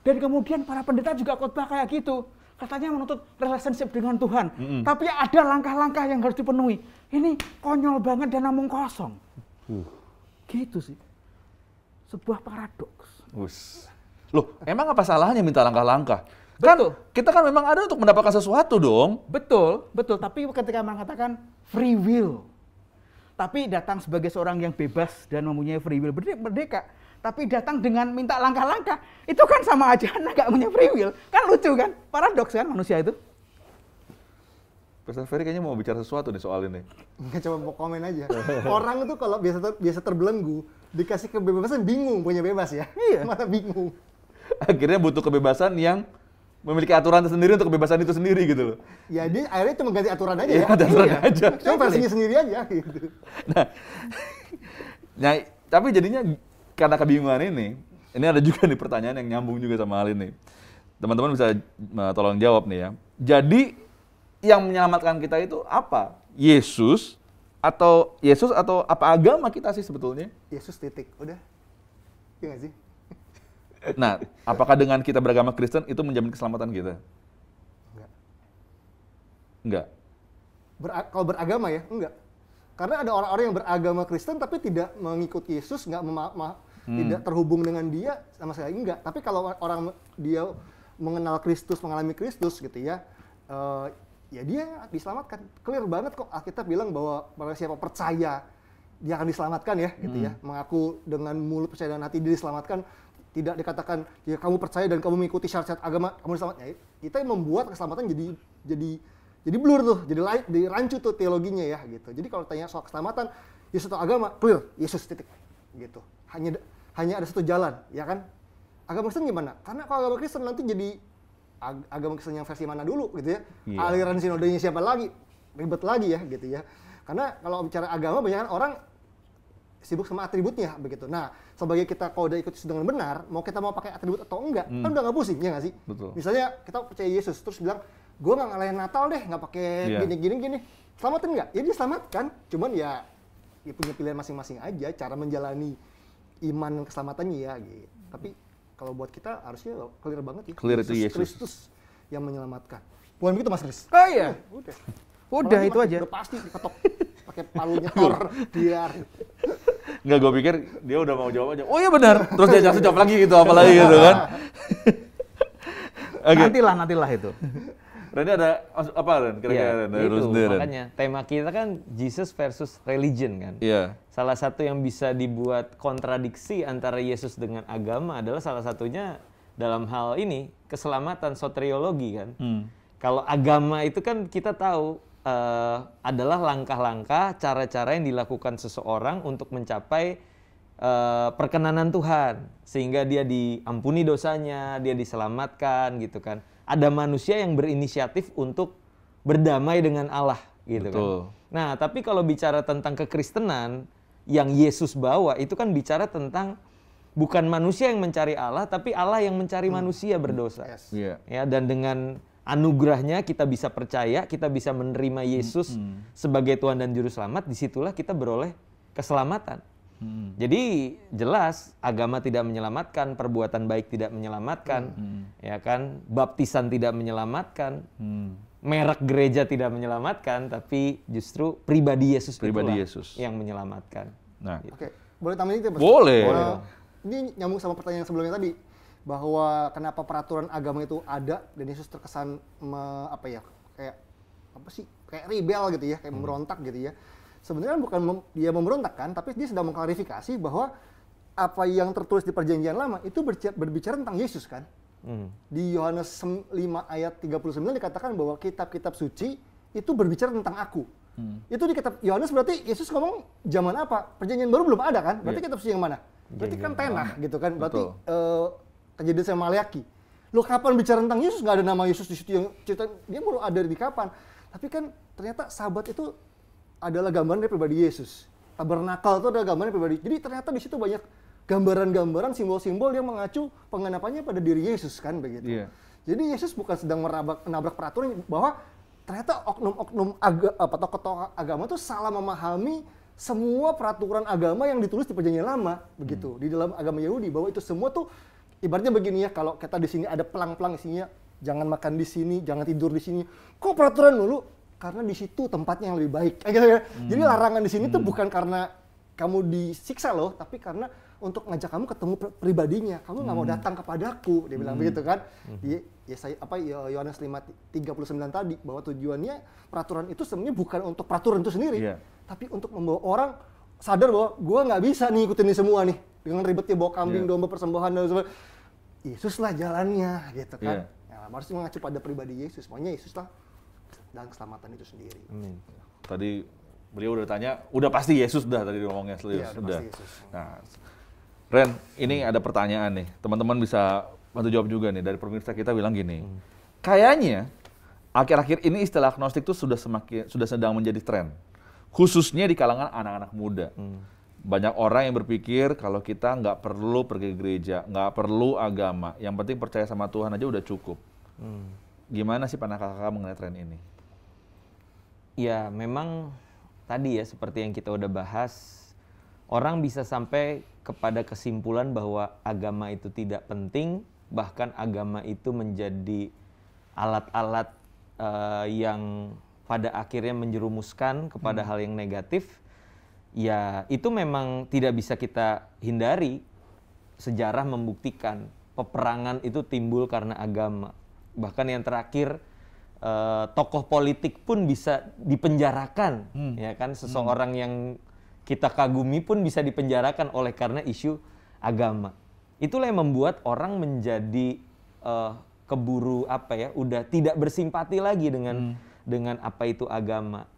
Dan kemudian para pendeta juga khotbah kayak gitu. Katanya menuntut relationship dengan Tuhan. Tapi ada langkah-langkah yang harus dipenuhi. Ini konyol banget dan omong kosong. Gitu sih. Sebuah paradoks. Loh, emang apa salahnya minta langkah-langkah? Kan kita kan memang ada untuk mendapatkan sesuatu dong. Betul. Tapi ketika mengatakan free will, tapi datang sebagai seorang yang bebas dan mempunyai free will merdeka, tapi datang dengan minta langkah-langkah, itu kan sama aja Anda nggak punya free will. Kan lucu kan? Paradoks kan manusia itu. Pastor Ferry kayaknya mau bicara sesuatu nih soal ini. Nggak, cuma mau komen aja. Orang itu kalau biasa terbelenggu, dikasih kebebasan bingung punya bebas ya. Iya. Malah bingung. Akhirnya butuh kebebasan yang memiliki aturan tersendiri untuk kebebasan itu sendiri gitu loh. Ya dia akhirnya cuma ganti aturan aja Iya, ya. aturan aja. Cuma versinya sendiri aja gitu. Nah, tapi jadinya karena kebingungan ini ada juga nih pertanyaan yang nyambung juga sama hal ini. Teman-teman bisa tolong jawab nih ya. Jadi yang menyelamatkan kita itu apa? Yesus atau apa agama kita sih sebetulnya? Yesus titik, udah. Iya nggak sih? Nah, apakah dengan kita beragama Kristen itu menjamin keselamatan kita? Enggak. Kalau beragama ya, enggak. Karena ada orang-orang yang beragama Kristen tapi tidak mengikuti Yesus, tidak terhubung dengan dia sama sekali enggak. Tapi kalau orang dia mengenal Kristus, mengalami Kristus gitu ya, ya dia diselamatkan. Clear banget kok Alkitab bilang bahwa siapa percaya dia akan diselamatkan ya, gitu ya. Mengaku dengan mulut, percaya dengan hati dia diselamatkan. Tidak dikatakan ya kamu percaya dan kamu mengikuti syarat-syarat agama kamu diselamatkan. Ya, kita yang membuat keselamatan jadi blur tuh, jadi rancu tuh teologinya ya gitu. Jadi kalau tanya soal keselamatan Yesus atau agama, clear Yesus titik gitu. Hanya ada satu jalan, ya kan? Agama Kristen gimana? Karena kalau agama Kristen nanti jadi agama Kristen yang versi mana dulu gitu ya. Aliran sinodenya siapa lagi? Ribet lagi ya gitu ya. Karena kalau bicara agama banyak orang sibuk sama atributnya begitu. Nah, sebagai kita kalau udah ikut Yesus dengan benar, mau kita mau pakai atribut atau enggak, kan udah nggak pusing ya nggak sih? Betul. Misalnya kita percaya Yesus terus bilang, gue nggak ngalahin Natal deh, nggak pakai gini. Selamatin nggak? Ya dia selamatkan. Cuman ya punya pilihan masing-masing aja cara menjalani iman keselamatannya ya. Gitu. Tapi kalau buat kita harusnya clear banget ya. Clear itu Yesus. Kristus yang menyelamatkan. Bukan begitu Mas Kris? Oh iya. Udah itu aja. Udah pasti diketok pakai palunya Thor biar. Enggak, gue pikir dia udah mau jawab aja. Oh iya benar. Terus dia langsung jawab lagi gitu, apalagi gitu kan. Okay. Nantilah itu. Randy ada apa Ren? Kira-kira ya, itu makanya tema kita kan Jesus versus religion kan. Iya. Salah satu yang bisa dibuat kontradiksi antara Yesus dengan agama adalah salah satunya dalam hal ini keselamatan soteriologi kan. Kalau agama itu kan kita tahu adalah langkah-langkah, cara-cara yang dilakukan seseorang untuk mencapai perkenanan Tuhan, sehingga dia diampuni dosanya, dia diselamatkan gitu kan. Ada manusia yang berinisiatif untuk berdamai dengan Allah gitu. Betul. Kan. Nah, tapi kalau bicara tentang kekristenan yang Yesus bawa itu kan bicara tentang bukan manusia yang mencari Allah, tapi Allah yang mencari manusia berdosa. Iya. Ya, dan dengan anugerahnya kita bisa percaya, kita bisa menerima Yesus sebagai Tuhan dan Juru Selamat, disitulah kita beroleh keselamatan. Jadi jelas agama tidak menyelamatkan, perbuatan baik tidak menyelamatkan, ya kan? Baptisan tidak menyelamatkan, merek gereja tidak menyelamatkan, tapi justru pribadi Yesus yang menyelamatkan. Nah, Oke, boleh tambahin itu, Mas? Boleh. Ini nyambung sama pertanyaan sebelumnya tadi, bahwa kenapa peraturan agama itu ada dan Yesus terkesan kayak rebel gitu ya, kayak memberontak gitu ya. Sebenarnya bukan dia memberontak kan, tapi dia sedang mengklarifikasi bahwa apa yang tertulis di Perjanjian Lama itu berbicara tentang Yesus kan. Di Yohanes 5 ayat 39 dikatakan bahwa kitab-kitab suci itu berbicara tentang aku. Itu di kitab Yohanes berarti Yesus ngomong zaman apa? Perjanjian baru belum ada kan? Berarti kitab suci yang mana? Berarti kan Tenah gitu kan. Berarti Kejadian sama Maleaki. Loh, kapan bicara tentang Yesus? Nggak ada nama Yesus di situ yang cerita, dia baru ada di kapan? Tapi kan ternyata Sabat itu adalah gambaran dari pribadi Yesus. Tabernakel itu adalah gambaran pribadi. Jadi ternyata di situ banyak gambaran-gambaran, simbol-simbol yang mengacu pengenapannya pada diri Yesus kan begitu. Jadi Yesus bukan sedang menabrak peraturan, bahwa ternyata oknum-oknum tokoh-tokoh agama itu salah memahami semua peraturan agama yang ditulis di Perjanjian Lama begitu. Di dalam agama Yahudi, bahwa itu semua tuh ibaratnya begini ya, kalau kita di sini ada pelang-pelang isinya jangan makan di sini, jangan tidur di sini. Kok peraturan dulu? Karena di situ tempatnya yang lebih baik. Gitu ya. Jadi larangan di sini tuh bukan karena kamu disiksa loh, tapi karena untuk ngajak kamu ketemu pribadinya. Kamu nggak mau datang kepadaku, dia bilang begitu kan. Yohanes 5:39 tadi, bahwa tujuannya peraturan itu sebenarnya bukan untuk peraturan itu sendiri, tapi untuk membawa orang sadar bahwa gua nggak bisa nih ikutin ini semua nih dengan ribetnya bawa kambing, domba, persembahan dan sebagainya. Yesus lah jalannya, gitu kan. Harus mengacu pada pribadi Yesus. Pokoknya Yesus lah dan keselamatan itu sendiri. Tadi beliau udah tanya, udah pasti Yesus dah tadi ngomongnya serius. Udah pasti Yesus. Nah, Ren, ini ada pertanyaan nih. Teman-teman bisa bantu jawab juga nih. Dari pemirsa kita bilang gini, kayaknya akhir-akhir ini istilah agnostik itu sudah sedang menjadi tren, khususnya di kalangan anak-anak muda. Banyak orang yang berpikir kalau kita nggak perlu pergi gereja, nggak perlu agama, yang penting percaya sama Tuhan aja udah cukup. Gimana sih pandangan kakak mengenai tren ini? Ya memang tadi ya seperti yang kita udah bahas, orang bisa sampai kepada kesimpulan bahwa agama itu tidak penting, bahkan agama itu menjadi alat-alat yang pada akhirnya menjerumuskan kepada hal yang negatif. Ya itu memang tidak bisa kita hindari. Sejarah membuktikan peperangan itu timbul karena agama. Bahkan yang terakhir tokoh politik pun bisa dipenjarakan, ya kan, seseorang yang kita kagumi pun bisa dipenjarakan oleh karena isu agama. Itulah yang membuat orang menjadi keburu udah tidak bersimpati lagi dengan apa itu agama.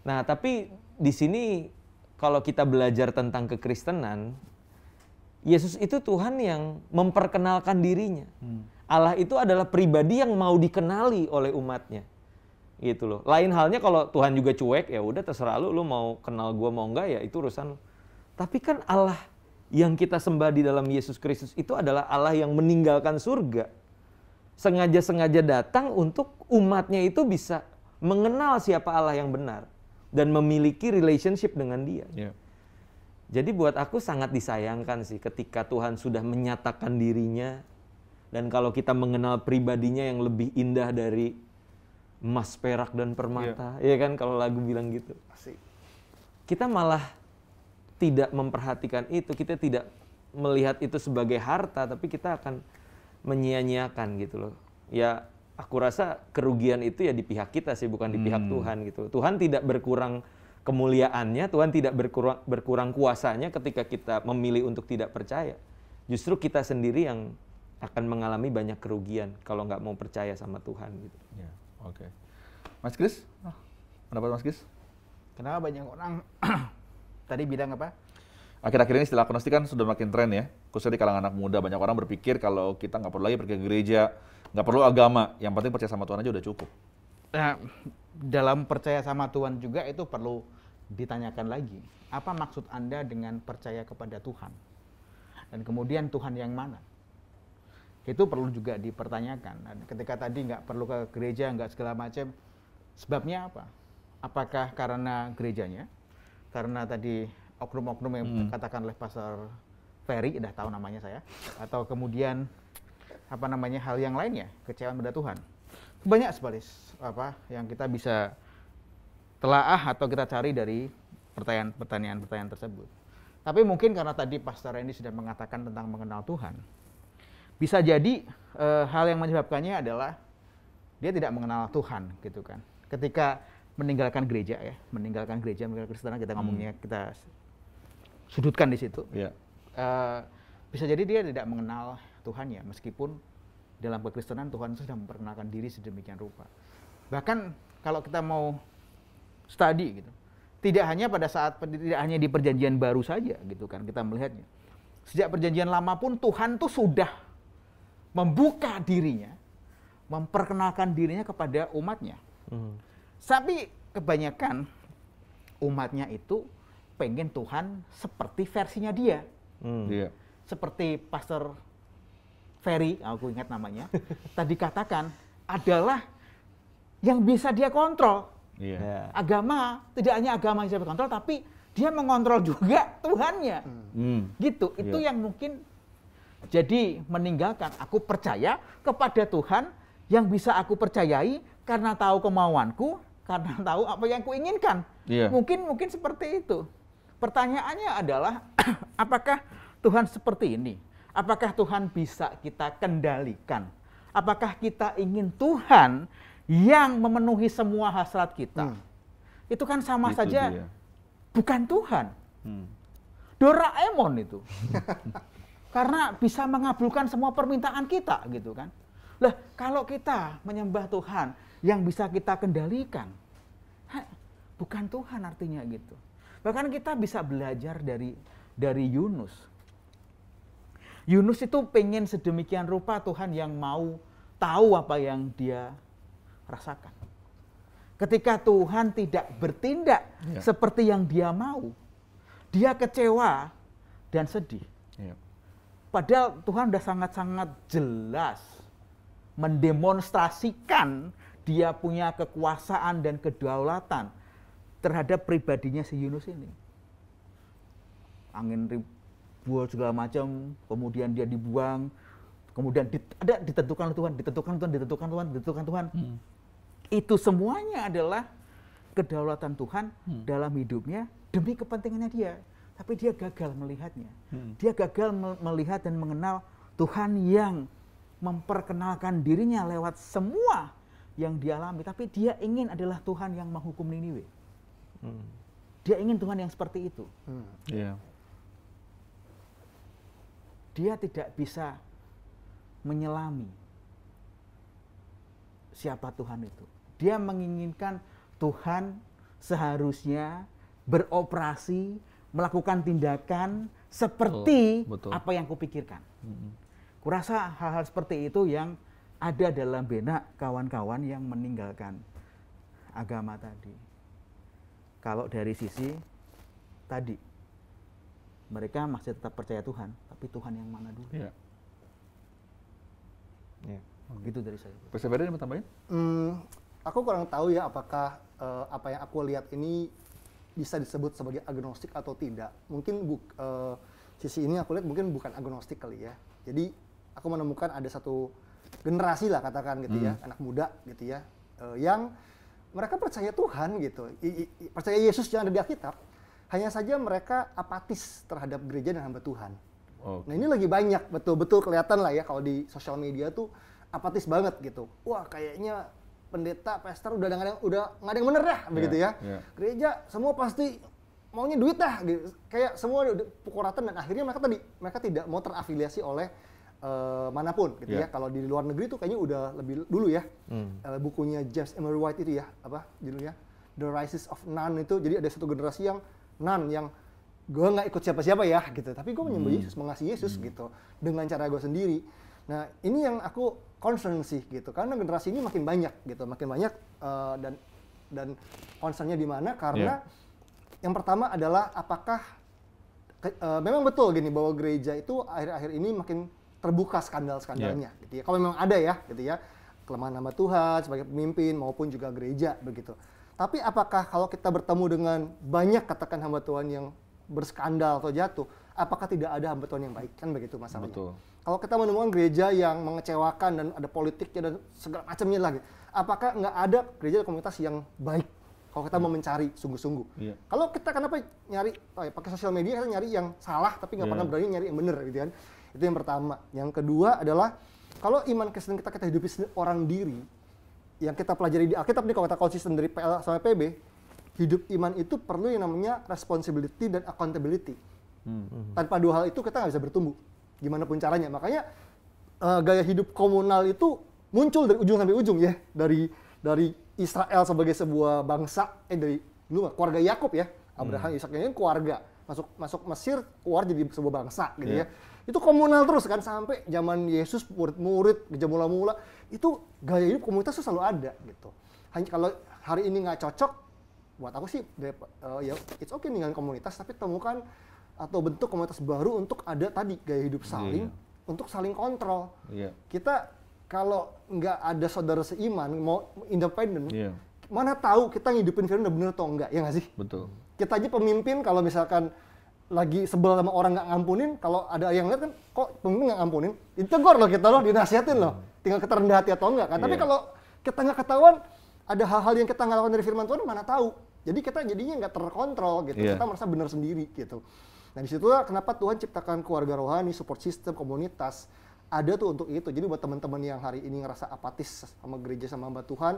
Nah, tapi di sini kalau kita belajar tentang kekristenan, Yesus itu Tuhan yang memperkenalkan dirinya. Allah itu adalah pribadi yang mau dikenali oleh umatnya. Gitu loh. Lain halnya kalau Tuhan juga cuek, ya udah terserah lu mau kenal gua mau enggak, ya itu urusan lu. Tapi kan Allah yang kita sembah di dalam Yesus Kristus itu adalah Allah yang meninggalkan surga. Sengaja-sengaja datang untuk umatnya itu bisa mengenal siapa Allah yang benar dan memiliki relationship dengan dia. Jadi buat aku sangat disayangkan sih ketika Tuhan sudah menyatakan dirinya. Dan kalau kita mengenal pribadinya yang lebih indah dari emas, perak, dan permata, ya kan kalau lagu bilang gitu. Kita malah tidak memperhatikan itu, kita tidak melihat itu sebagai harta, tapi kita akan menyia-nyiakan gitu loh. Ya aku rasa kerugian itu ya di pihak kita sih, bukan di pihak Tuhan gitu. Tuhan tidak berkurang kemuliaannya, Tuhan tidak berkurang kuasanya ketika kita memilih untuk tidak percaya. Justru kita sendiri yang akan mengalami banyak kerugian kalau nggak mau percaya sama Tuhan gitu. Ya, oke. Mas Kris, pendapat Mas Kris? Kenapa banyak orang tadi bilang apa? Akhir-akhir ini istilah agnostik kan sudah makin tren ya, khususnya di kalangan anak muda. Banyak orang berpikir kalau kita nggak perlu lagi pergi ke gereja, nggak perlu agama, yang penting percaya sama Tuhan aja udah cukup. Nah, dalam percaya sama Tuhan juga itu perlu ditanyakan lagi. Apa maksud Anda dengan percaya kepada Tuhan? Dan kemudian Tuhan yang mana? Itu perlu juga dipertanyakan. Dan ketika tadi nggak perlu ke gereja, nggak segala macam, sebabnya apa? Apakah karena gerejanya? Karena tadi oknum-oknum yang katakan oleh Pastor Ferry, udah tahu namanya saya, atau kemudian apa namanya hal yang lainnya, kecewaan pada Tuhan. Banyak sekali yang kita bisa telaah atau kita cari dari pertanyaan-pertanyaan tersebut. Tapi mungkin karena tadi Pastor Randy sudah mengatakan tentang mengenal Tuhan, bisa jadi hal yang menyebabkannya adalah dia tidak mengenal Tuhan gitu kan. Ketika meninggalkan gereja, meninggalkan Kristenan, kita ngomongnya, kita sudutkan di situ. Iya. Bisa jadi dia tidak mengenal Tuhan ya, meskipun dalam kekristenan Tuhan sudah memperkenalkan diri sedemikian rupa. Bahkan kalau kita mau study gitu, tidak hanya di perjanjian baru saja gitu kan kita melihatnya. Sejak perjanjian lama pun Tuhan tuh sudah membuka dirinya, memperkenalkan dirinya kepada umatnya. Tapi kebanyakan umatnya itu pengen Tuhan seperti versinya dia. Iya. Seperti Pastor Ferry, aku ingat namanya, tadi katakan adalah yang bisa dia kontrol. Iya. Agama, tidak hanya agama yang bisa dikontrol, tapi dia mengontrol juga Tuhannya. Gitu, itu yang mungkin jadi meninggalkan. Aku percaya kepada Tuhan yang bisa aku percayai karena tahu kemauanku, karena tahu apa yang kuinginkan. Iya. Mungkin seperti itu. Pertanyaannya adalah apakah Tuhan seperti ini? Apakah Tuhan bisa kita kendalikan? Apakah kita ingin Tuhan yang memenuhi semua hasrat kita? Itu kan sama Itu saja dia. bukan Tuhan. Doraemon itu. Karena bisa mengabulkan semua permintaan kita gitu kan. Lah, kalau kita menyembah Tuhan yang bisa kita kendalikan, bukan Tuhan artinya gitu. Bahkan kita bisa belajar dari Yunus. Yunus itu pengen sedemikian rupa Tuhan yang mau tahu apa yang dia rasakan. Ketika Tuhan tidak bertindak seperti yang dia mau, dia kecewa dan sedih. Iya. Padahal Tuhan sudah sangat-sangat jelas mendemonstrasikan dia punya kekuasaan dan kedaulatan terhadap pribadinya si Yunus ini. Angin ribut segala macam, kemudian dia dibuang, kemudian ditentukan Tuhan. Itu semuanya adalah kedaulatan Tuhan dalam hidupnya demi kepentingannya dia. Tapi dia gagal melihatnya. Dia gagal melihat dan mengenal Tuhan yang memperkenalkan dirinya lewat semua yang dia alami. Tapi dia ingin adalah Tuhan yang menghukum Niniwe. Dia ingin Tuhan yang seperti itu. Iya. Dia tidak bisa menyelami siapa Tuhan itu. Dia menginginkan Tuhan seharusnya beroperasi, melakukan tindakan seperti Betul. apa yang kupikirkan. Kurasa hal-hal seperti itu yang ada dalam benak kawan-kawan yang meninggalkan agama tadi. Kalau dari sisi tadi, mereka masih tetap percaya Tuhan, tapi Tuhan yang mana dulu? Iya. Gitu dari saya. Pastor Ferry ada mau tambahin? Aku kurang tahu ya apakah apa yang aku lihat ini bisa disebut sebagai agnostik atau tidak. Mungkin sisi ini aku lihat mungkin bukan agnostik kali ya. Jadi aku menemukan ada satu generasi lah katakan gitu ya, anak muda gitu ya, yang mereka percaya Tuhan gitu, percaya Yesus yang ada di Alkitab. Hanya saja mereka apatis terhadap gereja dan hamba Tuhan. Okay. Nah ini lagi banyak, betul-betul kelihatan lah ya kalau di sosial media tuh apatis banget gitu. Wah kayaknya pendeta, pastor udah nggak ada yang bener dah begitu ya. Gereja semua pasti maunya duit dah, gitu. Kayak semua pukul rata dan akhirnya mereka tidak mau terafiliasi oleh manapun gitu ya. Kalau di luar negeri tuh kayaknya udah lebih dulu ya. Bukunya James Emery White itu ya, apa judulnya? The Rises of None itu. Jadi ada satu generasi yang none yang gue nggak ikut siapa-siapa ya gitu, tapi gue menyembah Yesus, mengasihi Yesus gitu dengan cara gue sendiri. Nah ini yang aku concern sih gitu, karena generasi ini makin banyak gitu, dan concernnya di mana karena yang pertama adalah apakah memang betul gini bahwa gereja itu akhir-akhir ini makin terbuka skandal-skandalnya gitu ya. Kalau memang ada ya gitu ya, kelemahan nama Tuhan sebagai pemimpin maupun juga gereja begitu. Tapi apakah kalau kita bertemu dengan banyak katakan hamba Tuhan yang berskandal atau jatuh, apakah tidak ada hamba Tuhan yang baik? Kan begitu masalahnya. Betul. Kalau kita menemukan gereja yang mengecewakan dan ada politiknya dan segala macamnya lagi, apakah nggak ada gereja komunitas yang baik? Kalau kita mau mencari sungguh-sungguh. Iya. Kalau kita kenapa nyari pakai sosial media, kita nyari yang salah tapi nggak pernah berani nyari yang benar gitu kan. Itu yang pertama. Yang kedua adalah kalau iman Kristen kita hidupi orang diri, yang kita pelajari di Alkitab nih, kalau kita konsisten dari PL sampai PB, hidup iman itu perlu yang namanya responsibility dan accountability. Tanpa dua hal itu kita nggak bisa bertumbuh. Gimana pun caranya. Makanya gaya hidup komunal itu muncul dari ujung sampai ujung ya. Dari Israel sebagai sebuah bangsa, dari keluarga Yakub ya. Abraham, Ishak, ini keluarga. Masuk Mesir, keluar jadi sebuah bangsa gitu ya. Itu komunal terus kan sampai zaman Yesus, murid-murid, gereja mula-mula. Itu gaya hidup komunitas itu selalu ada gitu. Hanya kalau hari ini nggak cocok, buat aku sih ya it's okay ninggalin komunitas, tapi temukan atau bentuk komunitas baru untuk ada tadi gaya hidup saling, untuk saling kontrol. Kita kalau nggak ada saudara seiman, mau independen, mana tahu kita ngidupin firman udah bener atau enggak, ya nggak sih? Betul. Kita aja pemimpin kalau misalkan lagi sebel sama orang nggak ngampunin, kalau ada yang lihat kan, kok pemimpin nggak ngampunin, ditegur loh kita loh, dinasihatin loh, tinggal kita rendah hati atau enggak kan. Tapi kalau kita nggak ketahuan, ada hal-hal yang kita nggak lakukan dari firman Tuhan, mana tahu. Jadi kita jadinya nggak terkontrol gitu, kita merasa benar sendiri gitu. Nah disitulah kenapa Tuhan ciptakan keluarga rohani, support system, komunitas, ada tuh untuk itu. Jadi buat teman-teman yang hari ini ngerasa apatis sama gereja sama hamba Tuhan,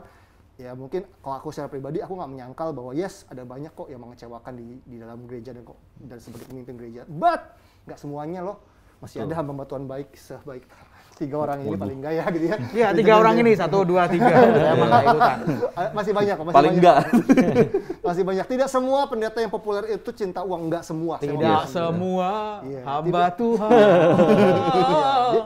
ya mungkin kalau aku secara pribadi aku nggak menyangkal bahwa yes ada banyak kok yang mengecewakan di dalam gereja dan sebagai pemimpin gereja, but nggak semuanya loh, masih ada hamba Tuhan baik sebaik 3 orang ini paling nggak ya gitu ya. Iya 3 orang ini 1, 2, 3 saya mah nggak ikutan. Masih banyak kok, Paling enggak. masih banyak. Tidak semua pendeta yang populer itu cinta uang, enggak semua. Tidak semua hamba Tuhan.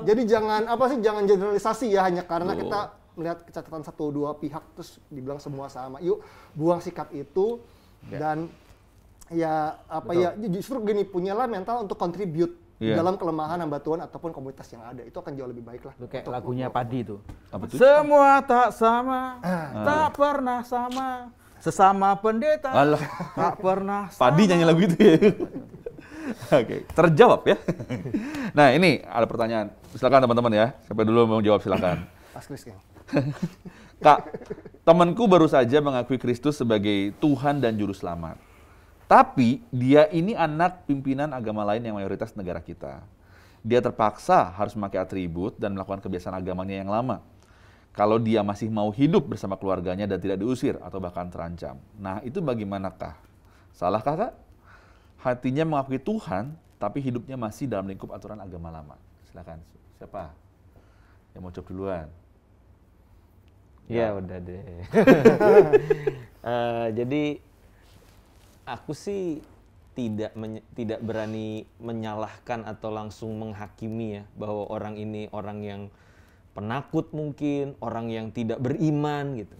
Jadi jangan jangan generalisasi ya hanya karena kita melihat catatan 1-2 pihak terus dibilang semua sama. Yuk buang sikap itu dan ya justru gini, punyalah mental untuk contribute dalam kelemahan hamba Tuhan ataupun komunitas yang ada. Itu akan jauh lebih baik lah. Itu kayak lagunya Padi itu. Apa tuh? Semua tak sama, tak pernah sama. Sesama pendeta, tak pernah sama. Padi nyanyi lagu itu ya. Oke, terjawab ya. Nah ini ada pertanyaan. Silakan teman-teman ya. Siapa dulu mau jawab silakan. Pas Kris ya. Kak, temanku baru saja mengakui Kristus sebagai Tuhan dan Juru Selamat. Tapi dia ini anak pimpinan agama lain yang mayoritas negara kita. Dia terpaksa harus memakai atribut dan melakukan kebiasaan agamanya yang lama. Kalau dia masih mau hidup bersama keluarganya dan tidak diusir atau bahkan terancam. Nah itu bagaimanakah? Salahkah Kak? Hatinya mengakui Tuhan, tapi hidupnya masih dalam lingkup aturan agama lama. Silakan, siapa yang mau coba duluan? Ya udah deh. Jadi aku sih tidak berani menyalahkan atau langsung menghakimi ya bahwa orang ini orang yang penakut mungkin, orang yang tidak beriman gitu.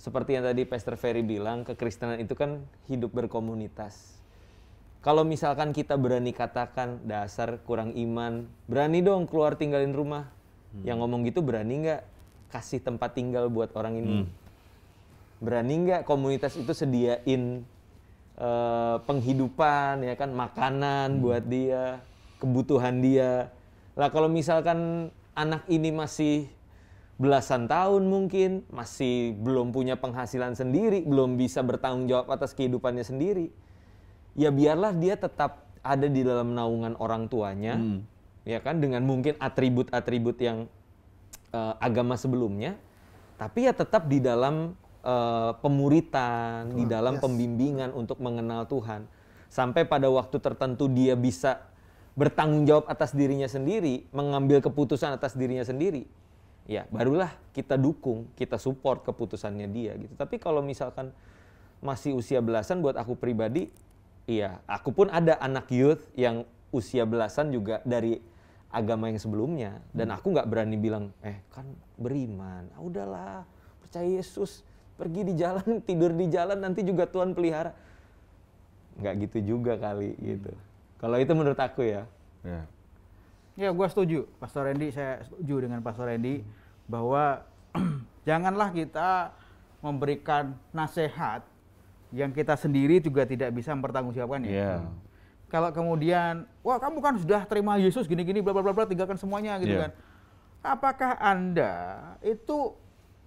Seperti yang tadi Pastor Ferry bilang, kekristenan itu kan hidup berkomunitas. Kalau misalkan kita berani katakan dasar kurang iman, berani dong keluar tinggalin rumah. Yang ngomong gitu berani nggak kasih tempat tinggal buat orang ini? Berani nggak komunitas itu sediain penghidupan ya kan, makanan buat dia, kebutuhan dia. Lah kalau misalkan anak ini masih belasan tahun mungkin, masih belum punya penghasilan sendiri, belum bisa bertanggung jawab atas kehidupannya sendiri, ya biarlah dia tetap ada di dalam naungan orang tuanya, ya kan, dengan mungkin atribut-atribut yang agama sebelumnya, tapi ya tetap di dalam pemuritan, di dalam pembimbingan untuk mengenal Tuhan. Sampai pada waktu tertentu dia bisa bertanggung jawab atas dirinya sendiri, mengambil keputusan atas dirinya sendiri. Ya, barulah kita dukung, kita support keputusannya dia gitu. Tapi kalau misalkan masih usia belasan, buat aku pribadi, iya, aku pun ada anak youth yang usia belasan juga dari agama yang sebelumnya. Dan aku nggak berani bilang, kan beriman, udahlah, percaya Yesus, pergi di jalan, tidur di jalan, nanti juga Tuhan pelihara. Nggak gitu juga kali gitu. Kalau itu menurut aku ya. Ya, gue setuju, Pastor Randy. Saya setuju dengan Pastor Randy bahwa janganlah kita memberikan nasihat yang kita sendiri juga tidak bisa mempertanggungjawabkannya. Iya. Kalau kemudian, wah kamu kan sudah terima Yesus gini-gini, bla bla bla bla, tinggalkan semuanya gitu Iya. kan. Apakah Anda itu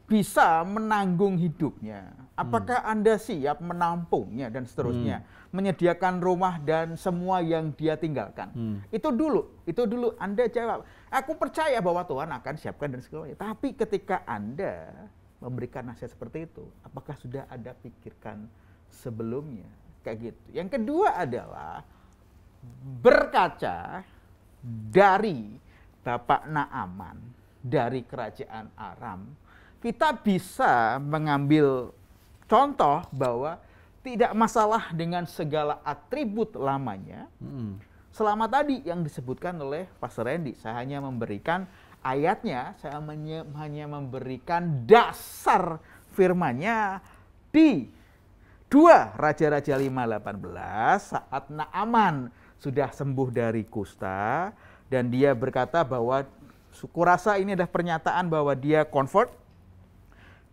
bisa menanggung hidupnya? Apakah Anda siap menampungnya dan seterusnya? Menyediakan rumah dan semua yang dia tinggalkan. Itu dulu Anda jawab. Aku percaya bahwa Tuhan akan siapkan dan segalanya. Tapi ketika Anda memberikan nasihat seperti itu, apakah sudah Anda pikirkan sebelumnya? Kayak gitu. Yang kedua adalah berkaca dari Bapak Naaman dari kerajaan Aram, kita bisa mengambil contoh bahwa tidak masalah dengan segala atribut lamanya. Selama tadi yang disebutkan oleh Pastor Randy, saya hanya memberikan ayatnya, saya hanya memberikan dasar firman-nya di 2 Raja-Raja 5:18 saat Naaman sudah sembuh dari kusta dan dia berkata bahwa kurasa ini adalah pernyataan bahwa dia convert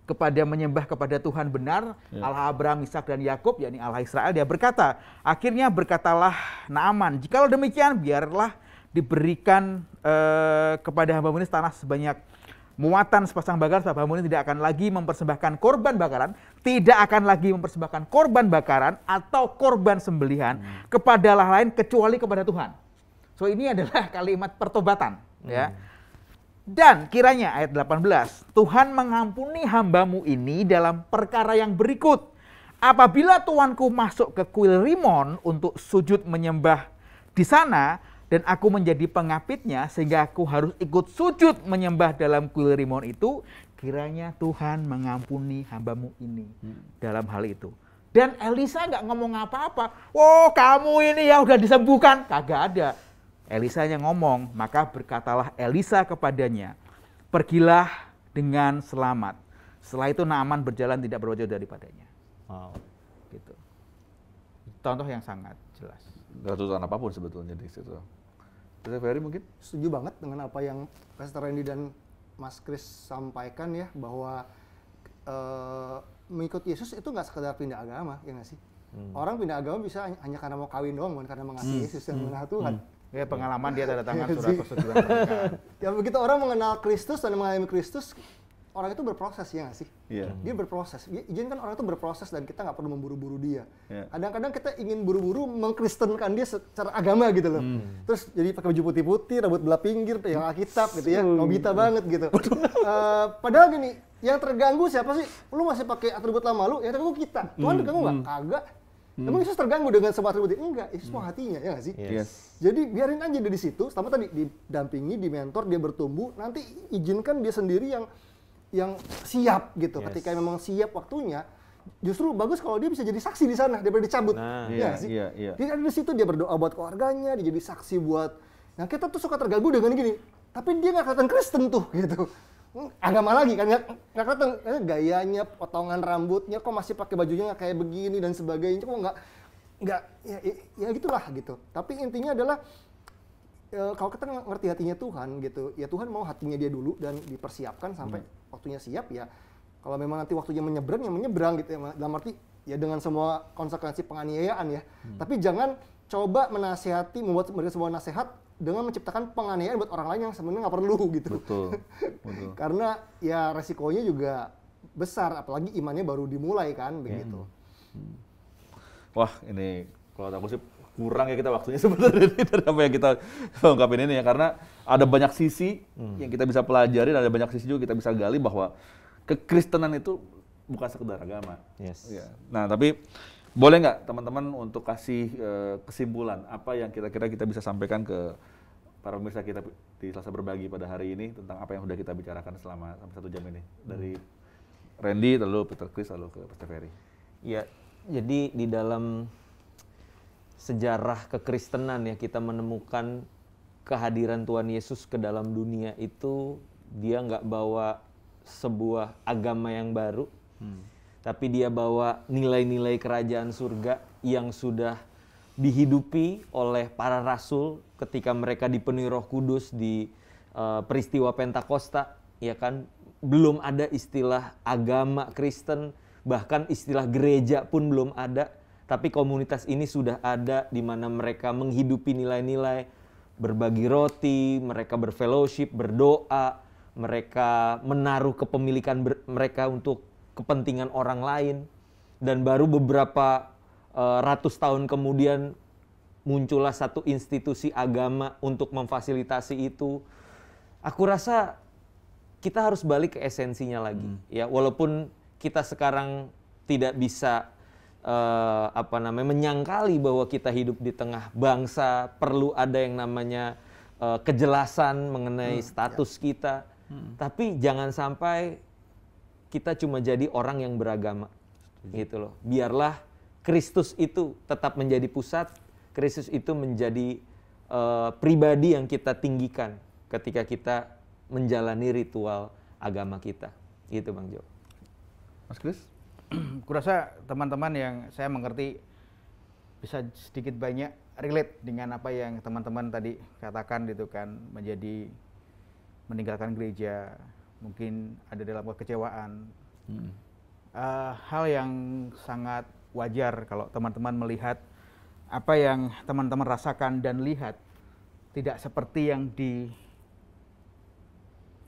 kepada menyembah kepada Tuhan benar, Allah Abraham, Ishak dan Yakub, yakni Allah Israel. Dia berkata, akhirnya berkatalah Naaman, jikalau demikian biarlah diberikan kepada hamba-Mu ini tanah sebanyak muatan sepasang bakaran, sebab hamba-Mu ini tidak akan lagi mempersembahkan korban bakaran, tidak akan lagi mempersembahkan korban bakaran atau korban sembelihan kepada Allah lain kecuali kepada Tuhan. So ini adalah kalimat pertobatan, ya. Dan kiranya ayat 18, Tuhan mengampuni hamba-Mu ini dalam perkara yang berikut. Apabila tuanku masuk ke kuil Rimon untuk sujud menyembah di sana, dan aku menjadi pengapitnya sehingga aku harus ikut sujud menyembah dalam kuil Rimon itu, kiranya Tuhan mengampuni hamba-Mu ini dalam hal itu. Dan Elisa nggak ngomong apa-apa. Oh kamu ini ya udah disembuhkan. Kagak ada. Elisa yang ngomong, maka berkatalah Elisa kepadanya, pergilah dengan selamat. Setelah itu Naaman berjalan tidak berwajah daripadanya. Wow. Gitu. Contoh yang sangat jelas. Gak tuntutan apapun sebetulnya di situ. Pastor Ferry mungkin? Setuju banget dengan apa yang Pastor Randy dan Mas Chris sampaikan ya, bahwa mengikut Yesus itu nggak sekedar pindah agama, ya nggak sih? Orang pindah agama bisa hanya karena mau kawin doang, bukan karena mengasihi Yesus dan mengenal Tuhan. Ya pengalaman dia tanda tangan Iya surat sih. persetujuan pernikahan. Ya begitu orang mengenal Kristus dan mengalami Kristus, orang itu berproses, ya nggak sih? Iya. Dia berproses. Izinkan orang itu berproses dan kita nggak perlu memburu-buru dia. Iya. Kadang-kadang kita ingin buru-buru mengkristenkan dia secara agama gitu loh. Terus jadi pakai baju putih-putih, rambut belah pinggir, yang Alkitab gitu ya, Nobita banget gitu. Padahal gini, yang terganggu siapa sih? Lu masih pakai atribut lama lu, yang terganggu kita. Tuhan terganggu nggak? Kagak. Emang Yesus terganggu dengan semua atribut? Enggak, Yesus mau hatinya, ya nggak sih? Yes. Jadi biarin aja dia di situ, selama tadi didampingi, dimentor, dia bertumbuh, nanti izinkan dia sendiri yang siap gitu. Yes. Ketika memang siap waktunya, justru bagus kalau dia bisa jadi saksi di sana daripada dicabut. Nah, ya iya, sih? iya. Dia ada di situ, dia berdoa buat keluarganya, dia jadi saksi buat. Nah kita tuh suka terganggu dengan gini, tapi dia nggak kelihatan Kristen tuh gitu. Agama lagi kan, nggak kelihatan gayanya, potongan rambutnya, kok masih pakai bajunya nggak kayak begini dan sebagainya, kok nggak ya gitulah gitu. Tapi intinya adalah kalau kita ngerti hatinya Tuhan gitu, ya Tuhan mau hatinya dia dulu dan dipersiapkan sampai waktunya siap ya. Kalau memang nanti waktunya menyeberang, ya menyeberang gitu ya. Dalam arti ya dengan semua konsekuensi penganiayaan ya. Tapi jangan coba menasihati, membuat sebuah nasihat dengan menciptakan penganiayaan buat orang lain yang sebenarnya nggak perlu gitu. Betul. Betul. Karena ya resikonya juga besar, apalagi imannya baru dimulai kan begitu. Wah, ini kalau aku sih kurang ya kita waktunya sebenarnya dari apa yang kita ungkapin ini ya, karena ada banyak sisi yang kita bisa pelajari dan ada banyak sisi juga kita bisa gali bahwa kekristenan itu bukan sekedar agama. Yes. Ya. Nah, tapi boleh nggak teman-teman untuk kasih kesimpulan apa yang kira-kira kita bisa sampaikan ke para pemirsa kita di Selasa Berbagi pada hari ini tentang apa yang sudah kita bicarakan selama sampai 1 jam ini, dari Randy, lalu Peter Chris, lalu ke Pastor Ferry. Ya, jadi di dalam sejarah kekristenan ya kita menemukan kehadiran Tuhan Yesus ke dalam dunia itu, dia nggak bawa sebuah agama yang baru, tapi dia bawa nilai-nilai kerajaan surga yang sudah dihidupi oleh para rasul ketika mereka dipenuhi Roh Kudus di peristiwa Pentakosta, ya kan? Belum ada istilah agama Kristen, Bahkan istilah gereja pun belum ada, tapi komunitas ini sudah ada di mana mereka menghidupi nilai-nilai, berbagi roti, mereka berfellowship, berdoa, mereka menaruh kepemilikan mereka untuk kepentingan orang lain. Dan baru beberapa ratus tahun kemudian muncullah satu institusi agama untuk memfasilitasi itu. Aku rasa kita harus balik ke esensinya lagi. Ya, walaupun kita sekarang tidak bisa menyangkali bahwa kita hidup di tengah bangsa, perlu ada yang namanya kejelasan mengenai status kita. Tapi jangan sampai kita cuma jadi orang yang beragama. Gitu loh. Biarlah Kristus itu tetap menjadi pusat, Kristus itu menjadi pribadi yang kita tinggikan ketika kita menjalani ritual agama kita. Gitu Bang Jo. Mas Kris? Kurasa teman-teman yang saya mengerti bisa sedikit banyak relate dengan apa yang teman-teman tadi katakan gitu kan, meninggalkan gereja, mungkin ada dalam kekecewaan. Hal yang sangat wajar kalau teman-teman melihat apa yang teman-teman rasakan dan lihat tidak seperti yang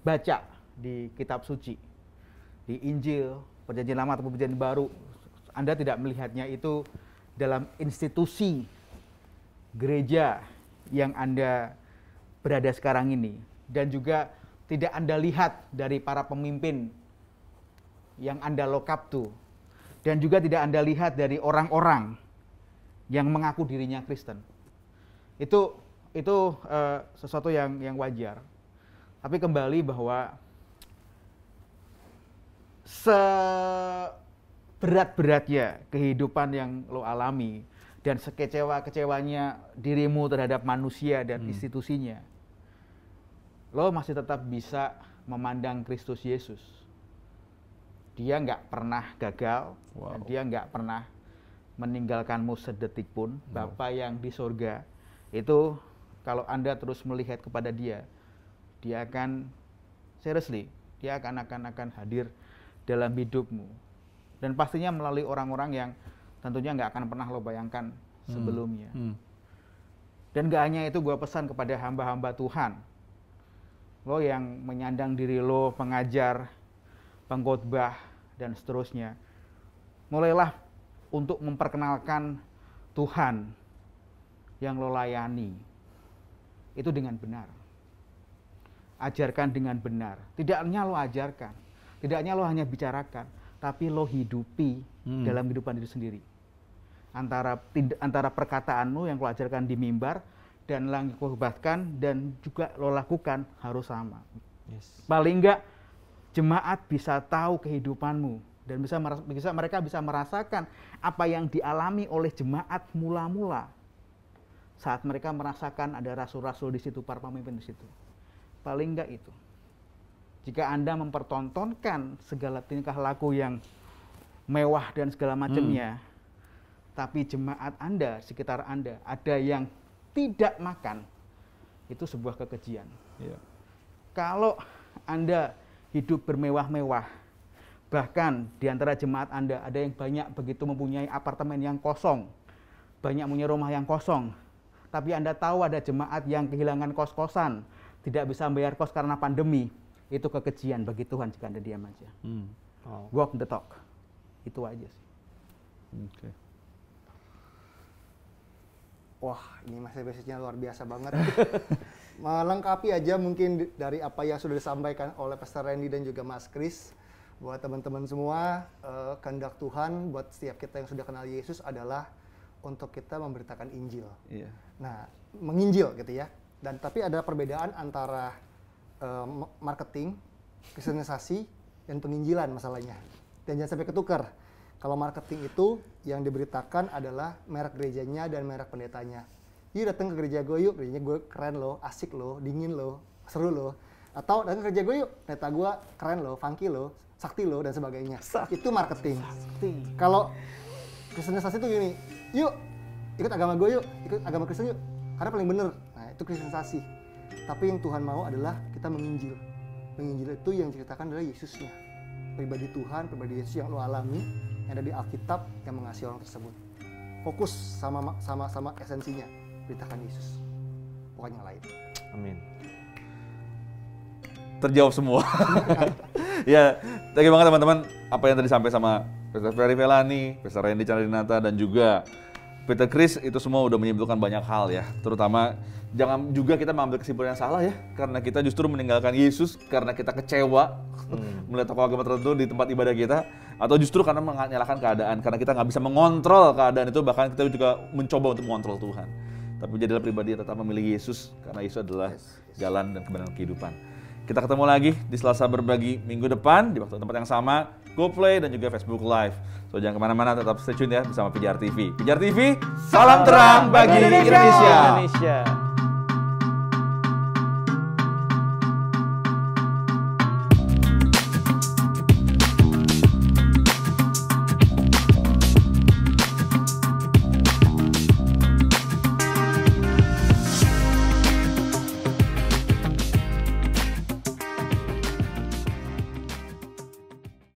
dibaca di kitab suci, di Injil, Perjanjian Lama atau Perjanjian Baru. Anda tidak melihatnya itu dalam institusi gereja yang Anda berada sekarang ini. Dan juga tidak Anda lihat dari para pemimpin yang Anda look up to. Dan juga tidak Anda lihat dari orang-orang yang mengaku dirinya Kristen. Itu sesuatu yang wajar. Tapi kembali bahwa seberat-beratnya kehidupan yang lo alami dan sekecewa-kecewanya dirimu terhadap manusia dan institusinya, lo masih tetap bisa memandang Kristus Yesus. Dia nggak pernah gagal, dan dia nggak pernah meninggalkanmu sedetik pun. Bapa yang di sorga itu, kalau Anda terus melihat kepada dia akan seriously, dia akan hadir dalam hidupmu. Dan pastinya melalui orang-orang yang tentunya nggak akan pernah lo bayangkan sebelumnya. Dan gak hanya itu, gue pesan kepada hamba-hamba Tuhan, lo yang menyandang diri lo pengajar, pengkhotbah, dan seterusnya, mulailah untuk memperkenalkan Tuhan yang lo layani itu dengan benar. Ajarkan dengan benar. Tidak hanya lo ajarkan, tidak hanya lo hanya bicarakan, tapi lo hidupi dalam kehidupan itu sendiri. Antara perkataanmu yang lo ajarkan di mimbar dan yang lo khotbahkan dan juga lo lakukan harus sama. Paling enggak jemaat bisa tahu kehidupanmu dan mereka bisa merasakan apa yang dialami oleh jemaat mula-mula saat mereka merasakan ada rasul-rasul di situ, para pemimpin di situ. Paling enggak itu. Jika Anda mempertontonkan segala tingkah laku yang mewah dan segala macamnya, tapi jemaat Anda, sekitar Anda, ada yang tidak makan, itu sebuah kekejian. Kalau Anda hidup bermewah-mewah, bahkan di antara jemaat Anda ada yang banyak begitu mempunyai apartemen yang kosong, banyak punya rumah yang kosong, tapi Anda tahu ada jemaat yang kehilangan kos-kosan, tidak bisa membayar kos karena pandemi, itu kekejian bagi Tuhan jika Anda diam aja. Walk the talk. Itu aja sih. Wah, ini message-nya luar biasa banget. Melengkapi aja mungkin dari apa yang sudah disampaikan oleh Pastor Randy dan juga Mas Kris. Buat teman-teman semua, kehendak Tuhan buat setiap kita yang sudah kenal Yesus adalah untuk kita memberitakan Injil. Nah, menginjil gitu ya. Dan tapi ada perbedaan antara marketing, kristenisasi, dan penginjilan masalahnya. Dan jangan sampai ketukar. Kalau marketing itu yang diberitakan adalah merek gerejanya dan merek pendetanya. Yuk datang ke gereja gue yuk, gerejanya gue keren loh, asik loh, dingin loh, seru loh. Atau datang ke gereja gue yuk, pendeta gue keren loh, funky loh, sakti loh, dan sebagainya. Itu marketing. Kalau kristenisasi itu gini, yuk ikut agama gue yuk, ikut agama Kristen yuk, karena paling bener. Nah itu kristenisasi. Tapi yang Tuhan mau adalah kita menginjil. Menginjil itu yang diceritakan adalah Yesusnya. pribadi Tuhan, pribadi Yesus yang lo alami, yang ada di Alkitab, yang mengasihi orang tersebut. Fokus sama esensinya, beritakan Yesus, bukan yang lain. Amin. Terjawab semua. Ya, thank you banget teman-teman apa yang tadi sampai sama Pastor Ferry Felani, Pastor Randy Chandrinata, dan juga Peter Chris, itu semua udah menyimpulkan banyak hal ya. Terutama jangan juga kita mengambil kesimpulan yang salah ya, karena kita justru meninggalkan Yesus karena kita kecewa melihat tokoh agama tertentu di tempat ibadah kita, atau justru karena menyalahkan keadaan, karena kita nggak bisa mengontrol keadaan itu, bahkan kita juga mencoba untuk mengontrol Tuhan. Tapi jadilah pribadi yang tetap memilih Yesus, karena Yesus adalah jalan dan kebenaran kehidupan. Kita ketemu lagi di Selasa Berbagi minggu depan di waktu tempat yang sama, GoPlay dan juga Facebook Live. So jangan kemana-mana, tetap stay tune ya bersama PJR TV. PJR TV, salam terang bagi Indonesia.